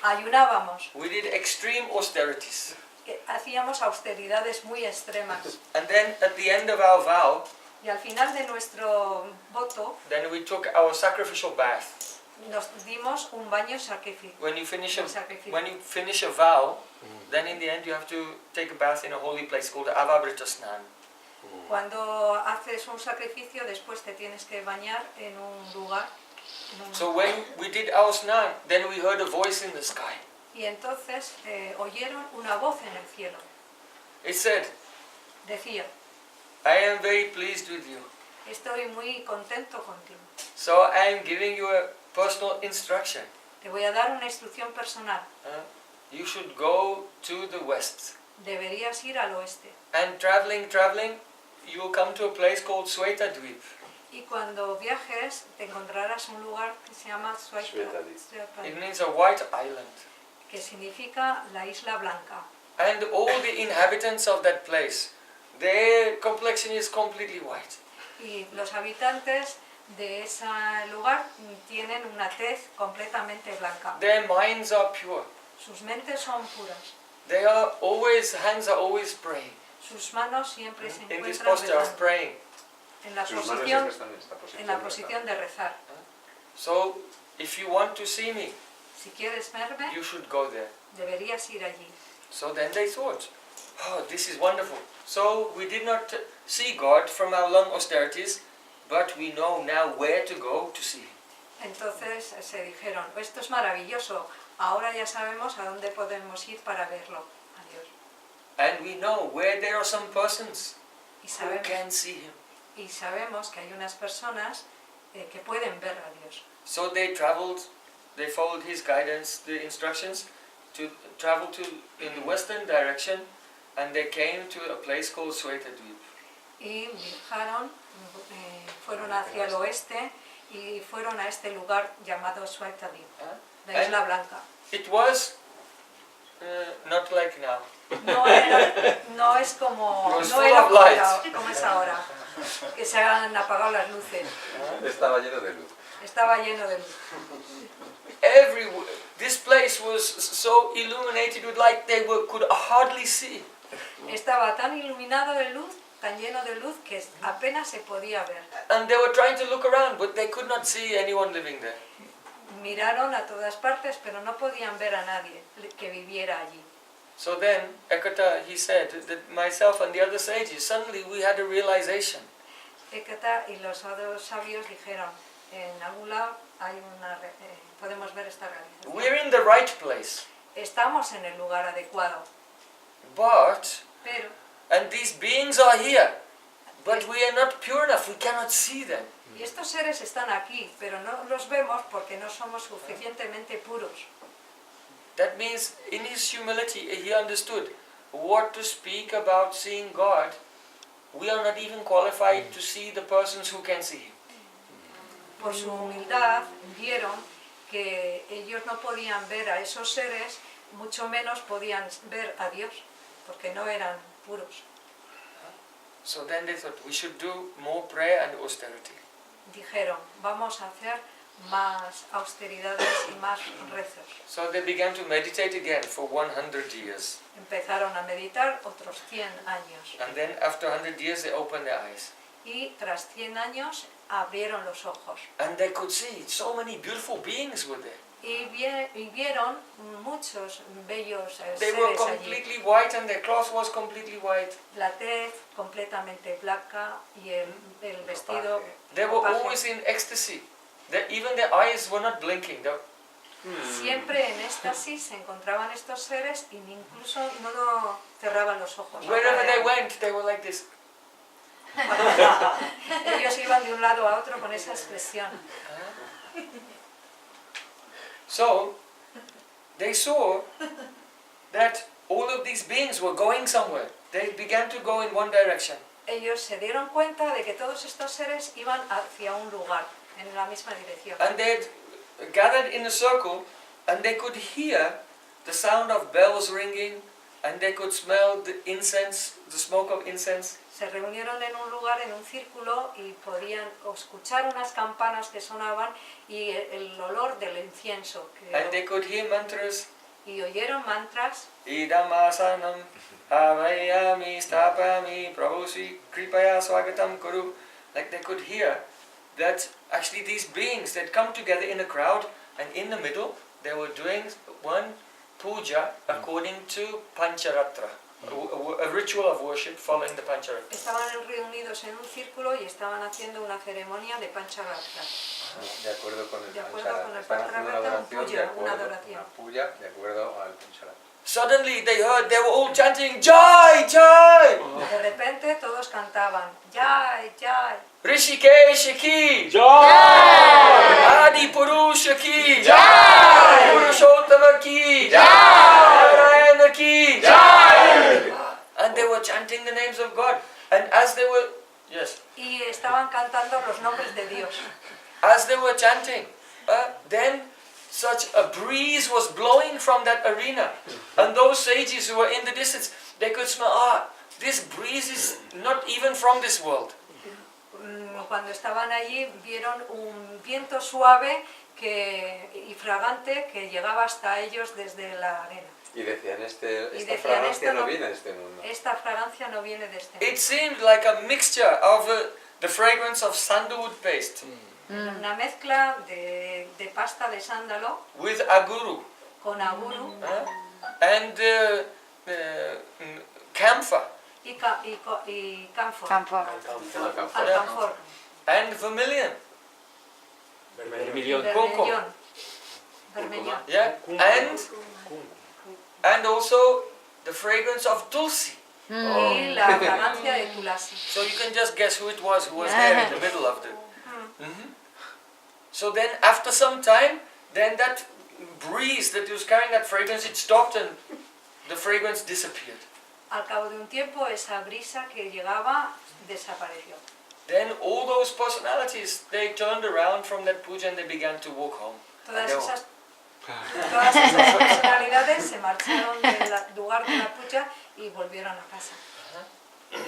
Ayunábamos. We did extreme austerities. hacíamos austeridades muy extremas. And then at the end of our vow, Y al final de nuestro voto, then we took our sacrificial bath. nos dimos un baño sacrificial. When you finish a vow, then in the end you have to take a bath in a holy place called Avabrita Snan. Cuando haces un sacrificio, después te tienes que bañar en un lugar. So when we did our snan, then we heard a voice in the sky. Y entonces oyeron una voz en el cielo. It said, Decía, I am very pleased with you. estoy muy contento contigo. So I am giving you a personal instruction. Te voy a dar una instrucción personal. You should go to the west. Deberías ir al oeste. And traveling, you will come to a place called Swetadweep. Y cuando viajes, te encontrarás un lugar que se llama It means a white island. que significa la isla blanca. And all the inhabitants of that place, their complexion is completely white. Y los habitantes de ese lugar tienen una tez completamente blanca. Their minds are pure. Sus mentes son puras. Hands are always praying. Sus manos siempre se In this encuentran posture of rezando. praying. En la Sus manos posición, siempre están en esta posición. en la posición de rezar. So, if you want to see me, Si quieres verme, you should go there. deberías ir allí. So then they thought, oh, this is wonderful. So we did not see God from our long austerities, but we know now where to go to see Him. Entonces se dijeron, esto es maravilloso, ahora ya sabemos a dónde podemos ir para verlo. Adiós. And we know where there are some persons Y who sabemos, can see Him. y sabemos que hay unas personas que pueden ver a Dios. So they followed His guidance, the instructions, to travel in the western direction, and they came to a place called Swetadweep. Y viajaron, fueron hacia el oeste y fueron a este lugar llamado Swetadweep, la Isla Blanca. It was not like now. No es como, It was no full era of light. como es ahora, que se han apagado las luces. Estaba lleno de luz. Estaba lleno de luz. This place was so illuminated with light they could hardly see. Estaba tan iluminado de luz, tan lleno de luz, que apenas se podía ver. And they were trying to look around, but they could not see anyone living there. Miraron a todas partes, pero no podían ver a nadie que viviera allí. So then, Ekata, he said that myself and the other sages, suddenly we had a realization. Ekata y los otros sabios dijeron, en algún lado hay podemos ver esta realización. We're in the right place, Estamos en el lugar adecuado, pero and these beings are here, but we are not pure enough, we cannot see them. y estos seres están aquí, pero no los vemos porque no somos suficientemente puros. That means in his humility he understood what to speak about seeing God. We are not even qualified to see the persons who can see Him. Por su humildad vieron que ellos no podían ver a esos seres, mucho menos podían ver a Dios, porque no eran puros. So then they thought we should do more prayer and austerity. Dijeron, vamos a hacer más austeridades y más rezos. So they began to meditate again for 100 years. Empezaron a meditar otros 100 años. And then after 100 years they opened their eyes. Y tras 100 años abrieron los ojos. And they could see so many beautiful beings were there. Y vieron muchos bellos They were seres allí. completely white and their cloth was completely white. La tez completamente blanca y el vestido They were ropaje. always in ecstasy. Even their eyes were not blinking. Siempre en éxtasis se encontraban estos seres y incluso no cerraban los ojos. Wherever they went, they were like this. Ellos iban de un lado a otro con esa expresión. So, they saw that all of these beings were going somewhere. They began to go in one direction. Ellos se dieron cuenta de que todos estos seres iban hacia un lugar, en la misma dirección. And they had gathered in a circle and they could hear the sound of bells ringing and they could smell the incense, the smoke of incense. Se reunieron en un lugar, en un círculo, y podían escuchar unas campanas que sonaban y el olor del incienso. And they could hear mantras. y oyeron mantras. Idamasanam avayami stapami prabhusi kripaya swagatam kuru. Like they could hear that actually these beings that come together in a crowd, and in the middle they were doing one puja according to Pancharatra, a ritual of worship following the Pancharatra. Estaban reunidos en un círculo y estaban haciendo una ceremonia de Pancharatra. De acuerdo con el Pancharatra. Están haciendo una adoración de acuerdo, una adoración. una puya de acuerdo al Pancharatra. Suddenly they heard they were all chanting Jai Jai. De repente todos cantaban Jai Jai. Rishikesh ki Jai! Adi Purusha ki Jai! Purushottama ki Jai! Narayana ki Jai! And they were chanting the names of God. And as they were, yes, Y estaban cantando los nombres de Dios. as they were chanting, then such a breeze was blowing from that arena. And those sages who were in the distance, they could smell, this breeze is not even from this world. Cuando estaban allí vieron un viento suave y fragante que llegaba hasta ellos desde la arena. Y decían, esta decían, fragancia esto no no- viene de este mundo. Esta fragancia no viene de este It mundo. seemed like a mixture of the fragrance of sandalwood paste Una mezcla de pasta de sándalo with aguru con aguru and camphor y camphor. Camphor. Alcanfor. and vermilion. Vermilion. Vermellón. Vermellón. Yeah, and also the fragrance of tulsi. Y la fragancia de tulasi. So you can just guess who it was who was there in the middle of the. So then, after some time, then that breeze that was carrying that fragrance, it stopped and the fragrance disappeared. Al cabo de un tiempo esa brisa que llegaba desapareció. Then all those personalities, they turned around from that puja and they began to walk home. Todas And they esas personalidades se marcharon del lugar de la puja y volvieron a casa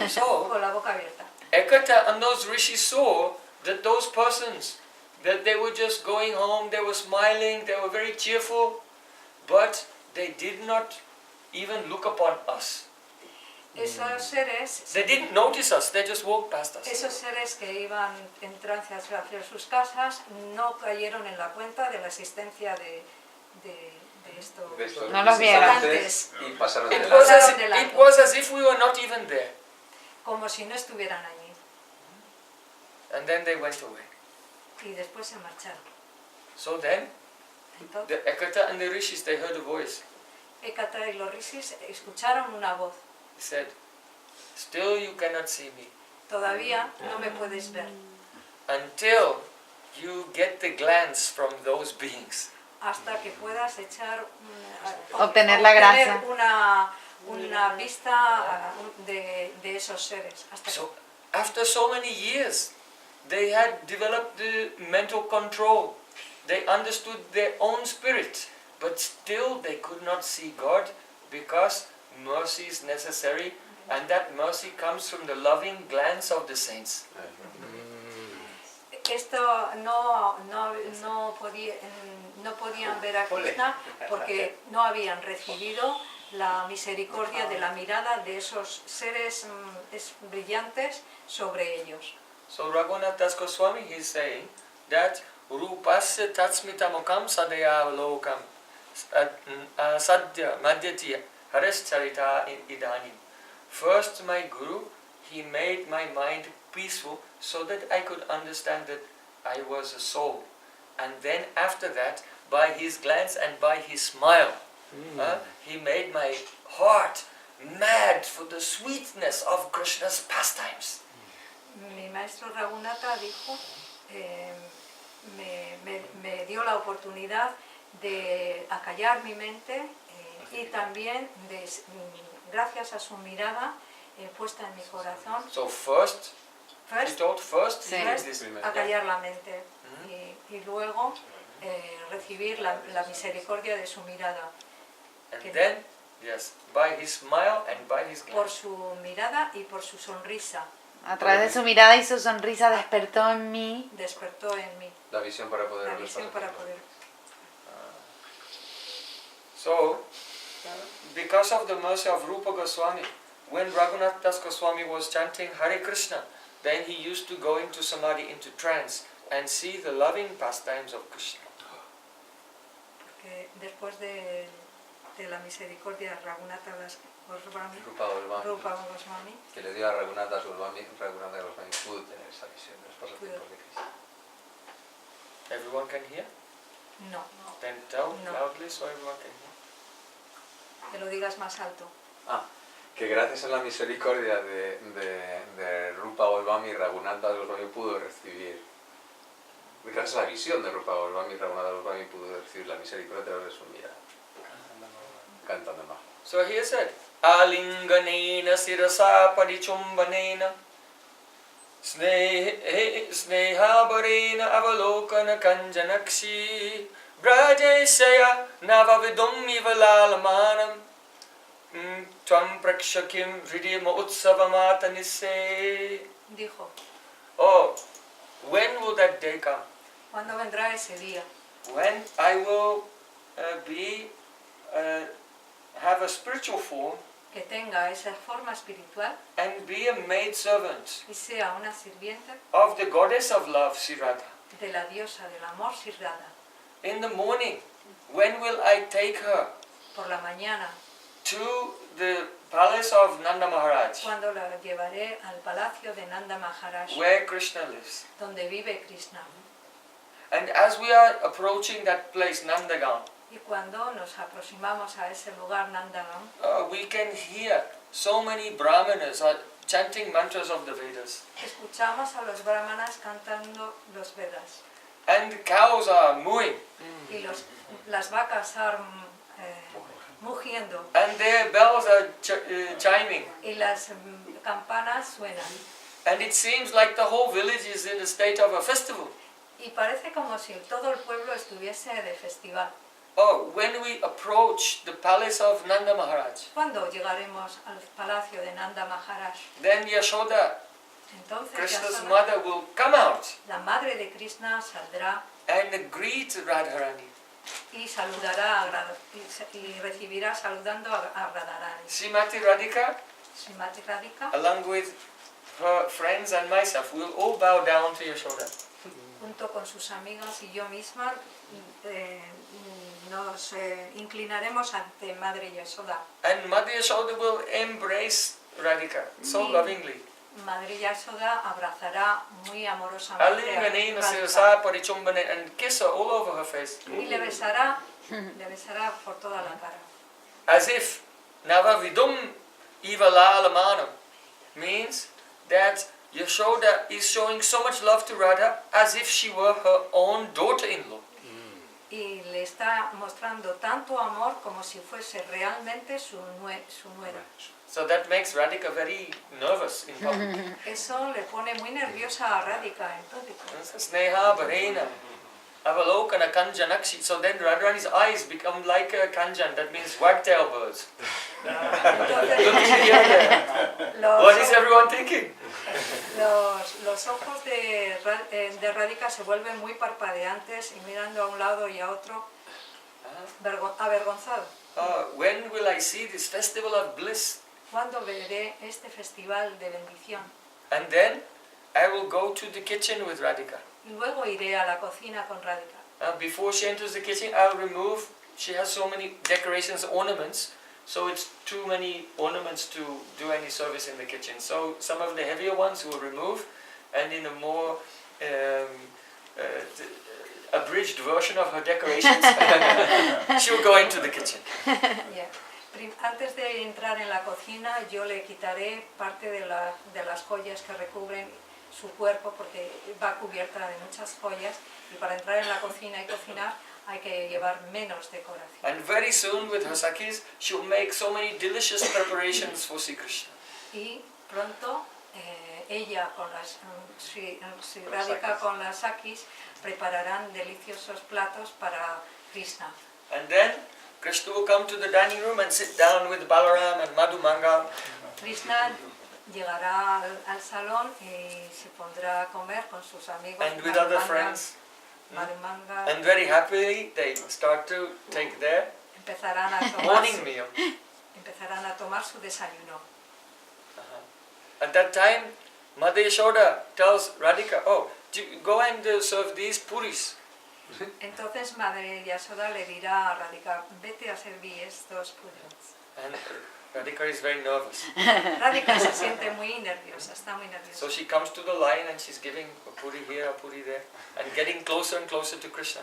So, con la boca abierta. Ekata and those rishis saw that those persons, that they were just going home, they were smiling, they were very cheerful, but they did not even look upon us. Esos seres, They didn't notice us, they just walked past us. esos seres que iban en trance hacia sus casas no cayeron en la cuenta de la existencia de estos De estos No los vieron. visitantes y pasaron de It largo. was as if we were not even there. como si no estuvieran allí. And then they went away. Y después se marcharon. So then, Entonces, the Ekata and the rishis, they heard a voice. Ekata y los rishis escucharon una voz. He said, still you cannot see me Todavía no me puedes ver. until you get the glance from those beings. Hasta que puedas Obtener la gracia. una vista de esos seres. Hasta que So, after so many years, they had developed the mental control. They understood their own spirit, but still they could not see God because mercy is necessary, and that mercy comes from the loving glance of the saints. esto no podían ver a Krishna porque no habían recibido la misericordia de la mirada de esos seres brillantes sobre ellos. So Raghunath Das Goswami is saying that Rupasya Tatsmitamukam Sadaya Lokam Sadya Madhyati Harischarita Idanim. First, my Guru, he made my mind peaceful so that I could understand that I was a soul. And then after that, by his glance and by his smile, he made my heart mad for the sweetness of Krishna's pastimes. Mi maestro Raghunatha dijo, me dio la oportunidad de acallar mi mente y también gracias a su mirada puesta en mi corazón, So first, he told first, Sí. he did this. acallar la mente y luego recibir la misericordia de su mirada. And then, yes, by his smile and by his Por glance. su mirada y por su sonrisa A través de su mirada y su sonrisa despertó en mí despertó en mí La visión para poder la ver visión los para pasos. poder. So, because of the mercy of Rupa Goswami, when Raghunath Das Goswami was chanting Hare Krishna, then he used to go into samadhi, into trance, and see the loving pastimes of Krishna. Porque después de la misericordia Raghunatha Das Goswami, Rupa Goswami, Rupa Goswami, que le dio a Raghunath Das Goswami, Raghunath Das Goswami pudo tener esa visión de los pasatiempos de Krishna. Everyone can hear? no, Then tell No. loudly so everyone can hear. que lo digas más alto. Que gracias a la misericordia de Rupa Goswami, Raghunath Das Goswami pudo recibir, gracias a la visión de Rupa Goswami, Raghunath Das Goswami pudo recibir la misericordia a través de su mirada, cantando más. So he said, Alinganena sirasa parichumbanena Snehabarena avalokana kanjanakshi Brajeshaya navavidum ivalalamanam Tvam prakshakim hridima utsavamata nisse. Dijo, Oh, when will that day come? ¿cuándo vendrá ese día? When I will have a spiritual form Que tenga esa forma espiritual and be a maidservant y sea una sirviente of the goddess of love, Sri Radha. de la diosa del amor Sri Radha. In the morning, when will I take her Por la mañana, to the palace of Nanda Maharaj, cuando la llevaré al palacio de Nanda Maharaj, where Krishna lives. donde vive Krishna. And as we are approaching that place, Nandagam, Y cuando nos aproximamos a ese lugar, Nandagam, we can hear so many brahmanas chanting mantras of the Vedas. escuchamos a los brahmanas cantando los Vedas. And the cows are mooing. Y las vacas están mugiendo. And their bells are chiming. Y las campanas suenan. And it seems like the whole village is in a state of a festival. Y parece como si todo el pueblo estuviese de festival. Oh, when we approach the palace of Nanda Maharaj, ¿Cuándo llegaremos al palacio de Nanda Maharaj? then Yashoda, Entonces Krishna's Yashoda, mother, will come out la madre de Krishna saldrá and greet Radharani. y saludará y recibirá saludando a Radharani. Srimati Radhika, Srimati Radhika, along with her friends and myself, will all bow down to Yashoda. junto con sus amigas y yo misma, nos inclinaremos ante Madre Yashoda. And Mother Yashoda will embrace Radhika so Sí. lovingly. Madre Yashoda abrazará muy amorosamente a Alinganena Radhika sirasa parichumbane, and kiss her all over her face. y le besará por toda la cara. As if Navavidum Ivalalamanam means that Yashoda is showing so much love to Radha as if she were her own daughter-in-law. Y le está mostrando tanto amor como si fuese realmente su nuera. So that makes Radhika very nervous in public. Eso le pone muy nerviosa a Radhika en público. Sneha Bharena Avalokana Kanjanakshi. So then Radharani's eyes become like a kanjan, that means wagtail birds. Entonces, What is everyone thinking? los ojos de Radhika se vuelven muy parpadeantes y mirando a un lado y a otro, avergonzado. When will I see this festival of bliss? ¿Cuándo veré este festival de bendición? And then I will go to the kitchen with Radhika. Y luego iré a la cocina con Radhika. Before she enters the kitchen, I'll remove, she has so many decorations, ornaments, so it's too many ornaments to do any service in the kitchen. So some of the heavier ones we'll remove, and in a more abridged version of her decorations, she'll go into the kitchen. Yeah. Antes de entrar en la cocina, yo le quitaré parte de las joyas que recubren su cuerpo, porque va cubierta de muchas joyas, y para entrar en la cocina y cocinar hay que llevar menos decoración. And very soon with her sakis, she'll make so many delicious preparations for Sri Krishna. Y pronto ella con Sri Radhika con las sakis prepararán deliciosos platos para Krishna. And then Krishna will come to the dining room and sit down with Balaram and Madhumanga. Krishna llegará al salón y se pondrá a comer con sus amigos And with other friends. Madhumanga, And very happily they start to take their empezarán a tomar morning meal. su desayuno. At that time, Mother Yashoda tells Radhika, oh, go and serve these puris. Entonces Madre Yasoda le dirá a Radhika, vete a servir estos puddings. And Radhika is very nervous. Radhika se siente muy nerviosa, está muy nerviosa. So she comes to the line and she's giving a puri here, a puri there, and getting closer and closer to Krishna.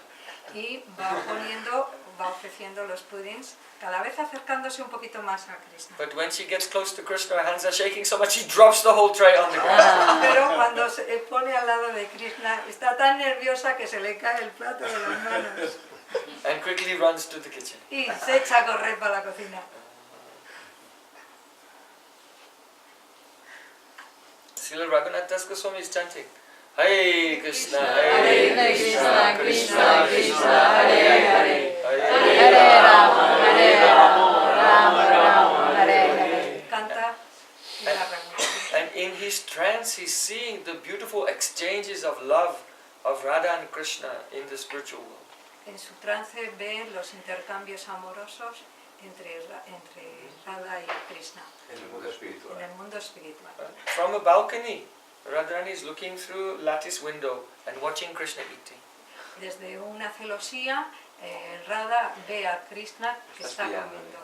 Y va ofreciendo los puddings, cada vez acercándose un poquito más a Krishna. But when she gets close to Krishna, her hands are shaking so much she drops the whole tray on the ground. Pero cuando se pone al lado de Krishna, está tan nerviosa que se le cae el plato de las manos. And quickly runs to the kitchen. Y se echa a correr para la cocina. Srila Raghunath Das Goswami is chanting, Hare Krishna, Hare Hare Krishna, Krishna, Krishna Krishna, Hare Hare, Hare Hare Rama, Rama Rama, Hare Hare. Canta y la remueve. And in his trance, he's seeing the beautiful exchanges of love of Radha and Krishna in the spiritual world. En su trance ve los intercambios amorosos entre Radha y Krishna En el mundo espiritual. en el mundo espiritual. From a balcony, Radharani is looking through lattice window and watching Krishna eating. Desde una celosía, Radha ve a Krishna que está espiándole. comiendo.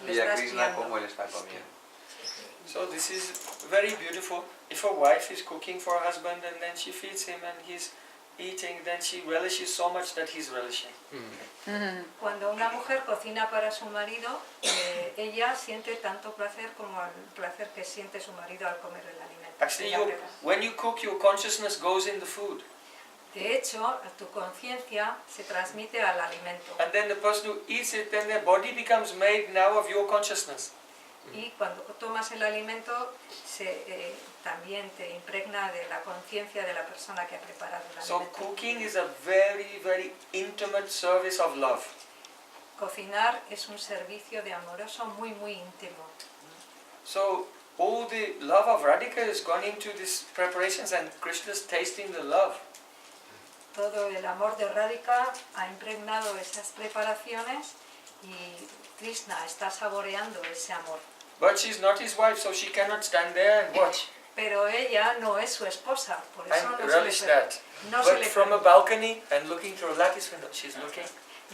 Le Espía está a Krishna espiando. cómo él está comiendo. So this is very beautiful. If a wife is cooking for her husband and then she feeds him and he's eating, then she relishes so much that he's relishing. Cuando una mujer cocina para su marido, ella siente tanto placer como el placer que siente su marido al comer el alimento. Actually, Ella prepara. when you cook, your consciousness goes in the food. De hecho, tu conciencia se transmite al alimento. And then the person who eats it, then their body becomes made now of your consciousness. Y cuando tomas el alimento, también te impregna de la conciencia de la persona que ha preparado el So alimento. cooking is a very, very intimate service of love. Cocinar es un servicio de amoroso muy, muy íntimo. So all the love of Radhika has gone into these preparations and Krishna's tasting the love. Todo el amor de Radhika ha impregnado esas preparaciones y Krishna está saboreando ese amor. But she's not his wife, so she cannot stand there and watch Pero ella no es su esposa, por eso and no se relish that. no se But le from a balcony and looking through a lattice window, she's looking.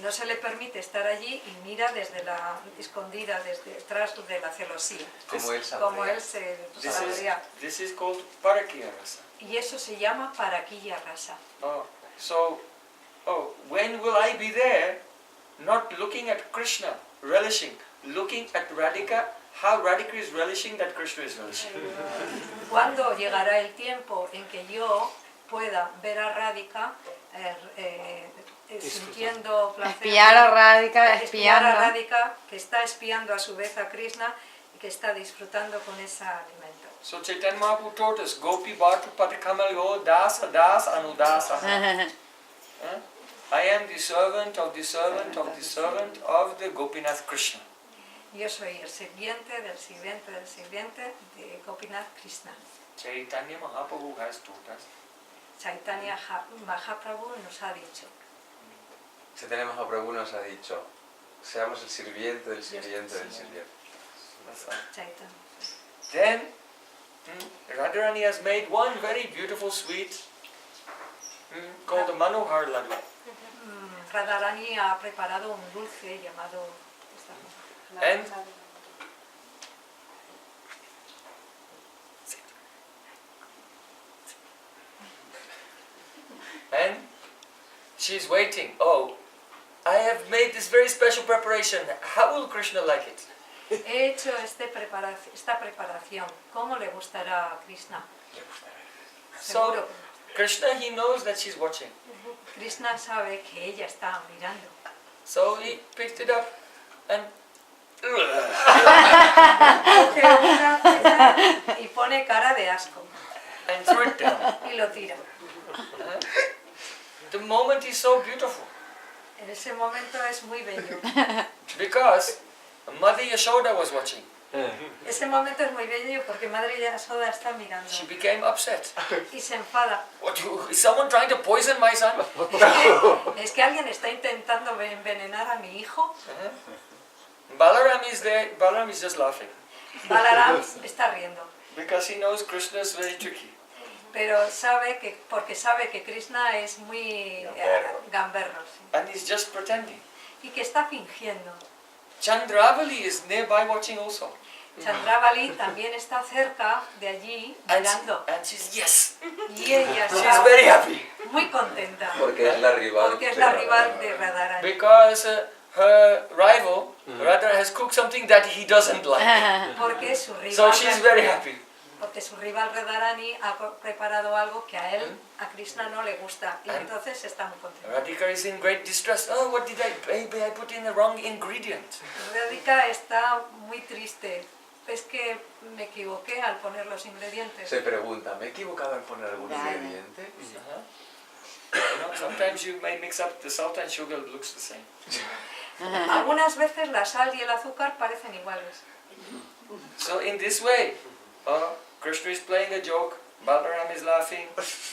no se le permite estar allí y mira desde la escondida, desde detrás de la celosía, Como él como saborea. él se This saborea. this is called Parakiya Rasa. Y eso se llama paraquilla rasa. When will I be there, not looking at Krishna, relishing, looking at Radhika, how Radhika is relishing that Krishna is relishing. ¿Cuándo llegará el tiempo en que yo pueda ver a Radhika sintiendo placer? Espiar a Radhika, espiar a espiando. Radhika, que está espiando a su vez a Krishna y que está disfrutando con ese alimento. So Chaitanya Mahaprabhu taught us, Gopi Bhatu Patikamalyo Dasa Das Anudasa. I am the servant of the servant of the servant of the Gopinath Krishna. Yo soy el sirviente del sirviente del sirviente de Gopinath Krishna. Chaitanya Mahaprabhu has taught us. Chaitanya Mahaprabhu nos ha dicho. Chaitanya Mahaprabhu nos ha dicho, seamos el sirviente del sirviente del sirviente. That's right. Chaitanya. Then Radharani has made one very beautiful sweet called the Manohar Laddu. Radharani ha preparado un dulce llamado And she's waiting. Oh, I have made this very special preparation. How will Krishna like it? He hecho esta preparación. ¿Cómo le gustará a Krishna? So Seguro. Krishna, he knows that she's watching. Krishna sabe que ella está mirando. So he picked it up and Coge una pieza y pone cara de asco and threw it down. y lo tira. The moment is so beautiful En ese momento es muy bello. because Mother Yashoda was watching. Ese momento es muy bello porque Madre Yasoda está mirando She became upset. y se enfada. What, is someone trying to poison my son? Es que alguien está intentando envenenar a mi hijo. Balaram is there. Balaram is just laughing Balaram está riendo, because he knows Krishna is very tricky. pero porque sabe que Krishna es muy gamberro, sí, And he's just pretending. y que está fingiendo. Chandravali is nearby watching also. Chandravali también está cerca de allí mirando And she's yes. y ella She's está very happy muy contenta Porque es la rival. porque es la rival de Radharani. because her rival Radha has cooked something that he doesn't like. Porque su So rival, she's very happy. porque su rival Radharani ha preparado algo que a él, a Krishna no le gusta, y entonces está muy contenta. Radhika is in great distress. Oh, what did I, baby? I put in the wrong ingredient. Radhika está muy triste. Es que me equivoqué al poner los ingredientes. Se pregunta, ¿me he equivocado en poner algún ingrediente? You know, sometimes you may mix up the salt and sugar, it looks the same. Algunas veces la sal y el azúcar parecen iguales. So in this way, Krishna is playing a joke, Balaram is laughing,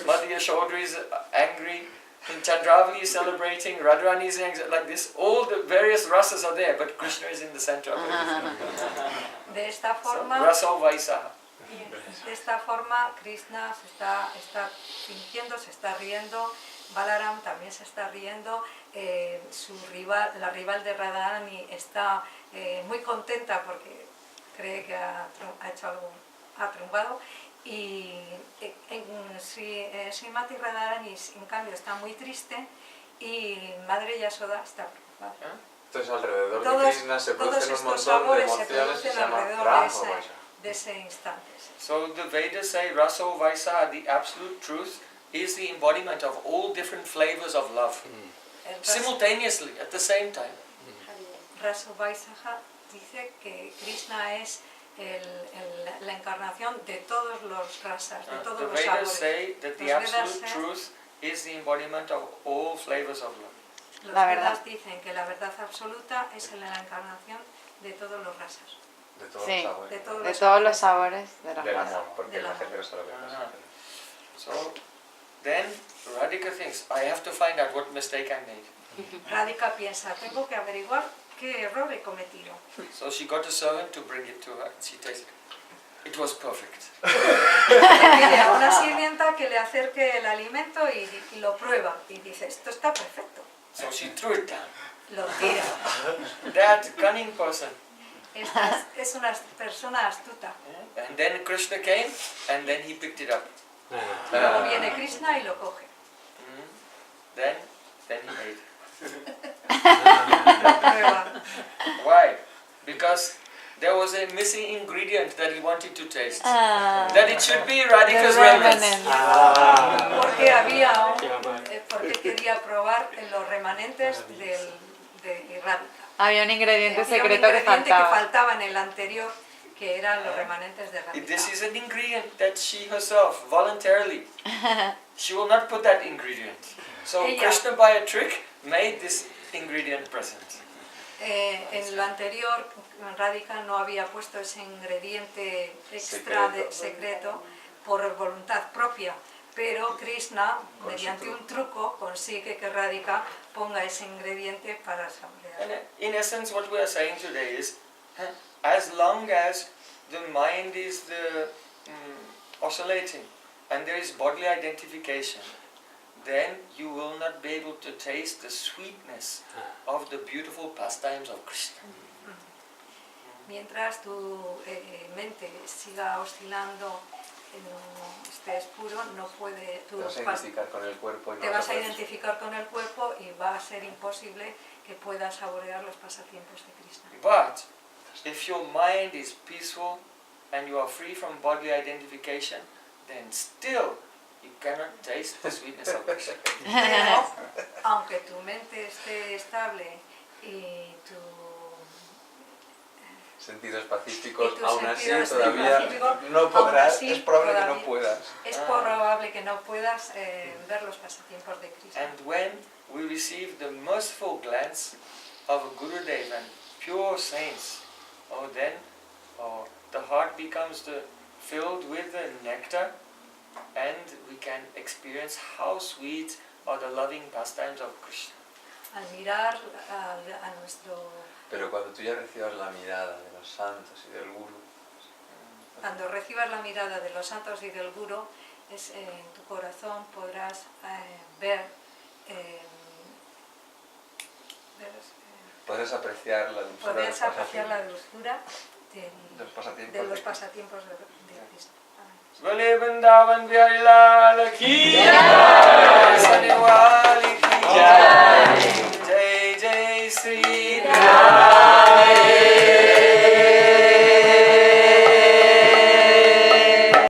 Mother Yashoda is angry, and Chandravali is celebrating, Radharani is angry, like this. All the various rasas are there, but Krishna is in the center of everything. De esta So, forma, rasa Vaisaha. Krishna se está fingiendo, se está riendo, Balaram también se está riendo, la rival de Radharani está muy contenta porque cree que ha hecho algo, ha triunfado, y Srimati Radharani en cambio está muy triste y Madre Yasoda está preocupada. Entonces alrededor Todos- de Krishna se todos producen un estos montón de sabores se emociones que producen se llaman alrededor Rasa Vaisa. de ese instante. Sí. So the Vedas say rasa Vaisaha, the absolute truth, is the embodiment of all different flavors of love, El simultaneously, at the same time. Rasa Vaisaha dice que Krishna es la encarnación de todos los rasas, de todos The los Vedas sabores. say that the Los Vedas absolute say- truth is the embodiment of all flavors of love. Los La Vedas verdad. dicen que la verdad absoluta es la encarnación de todos los rasas, De todos Sí. los sabores. de todos De los todos los sabores de los Del rasas. amor, porque Del la amor. gente no sabe lo que pasa. So then Radhika thinks, I have to find out what mistake I made. Radhika piensa, tengo que averiguar qué error he cometido. So she got a servant to bring it to her and she tasted it. It was perfect. Pide a una sirvienta que le acerque el alimento y lo prueba y dice, esto está perfecto. So she threw it down. Lo tira. That cunning person. Esta es una persona astuta. And then Krishna came and then he picked it up. Luego viene Krishna y lo coge. Then he ate. Lo prueba. Why? Because there was a missing ingredient that he wanted to taste. Ah, That it should be Radhika's the remnants. remnants. Porque porque quería probar los remanentes de Radhika. Había un ingrediente Había un secreto que ingrediente faltaba. faltaba en el anterior, que eran los remanentes de Radhika. This is an ingredient that she herself, voluntarily, she will not put that ingredient. So Ella- Krishna, by a trick, made this ingredient present. En lo anterior, Radhika no había puesto ese ingrediente extra secreto por voluntad propia, pero Krishna, mediante un truco, consigue que Radhika ponga ese ingrediente para saborear. And in essence, what we are saying today is, as long as the mind is oscillating and there is bodily identification, then you will not be able to taste the sweetness of the beautiful pastimes of Krishna. Mientras tu mente siga oscilando, no estés puro, no puede, Te vas a identificar con el cuerpo y no te vas vas a poder- identificar con el cuerpo y va a ser imposible que puedas saborear los pasatiempos de Krishna. But if your mind is peaceful and you are free from bodily identification, then still you cannot taste the sweetness of Krishna. Pero, aunque tu mente esté estable y Sentidos pacíficos, Y tus aún así sentidos todavía pacíficos, no aún podrás, así es probable que todavía- no puedas. es probable que no puedas ver los pasatiempos de Krishna. And when we receive the merciful glance of a Gurudev and pure saints, then the heart becomes filled with the nectar, and we can experience how sweet are the loving pastimes of Krishna. Al mirar a nuestro... Pero cuando tú ya recibas la mirada de los santos y del Guru, Cuando recibas la mirada de los santos y del Guru, en tu corazón podrás ver podrás apreciar la dulzura podrás apreciar la dulzura de los de pasatiempos de Cristo. Bale Vrindavan Bihari Lal ki jai, Sane Wali ki jai, Jai Jai Sri Ram.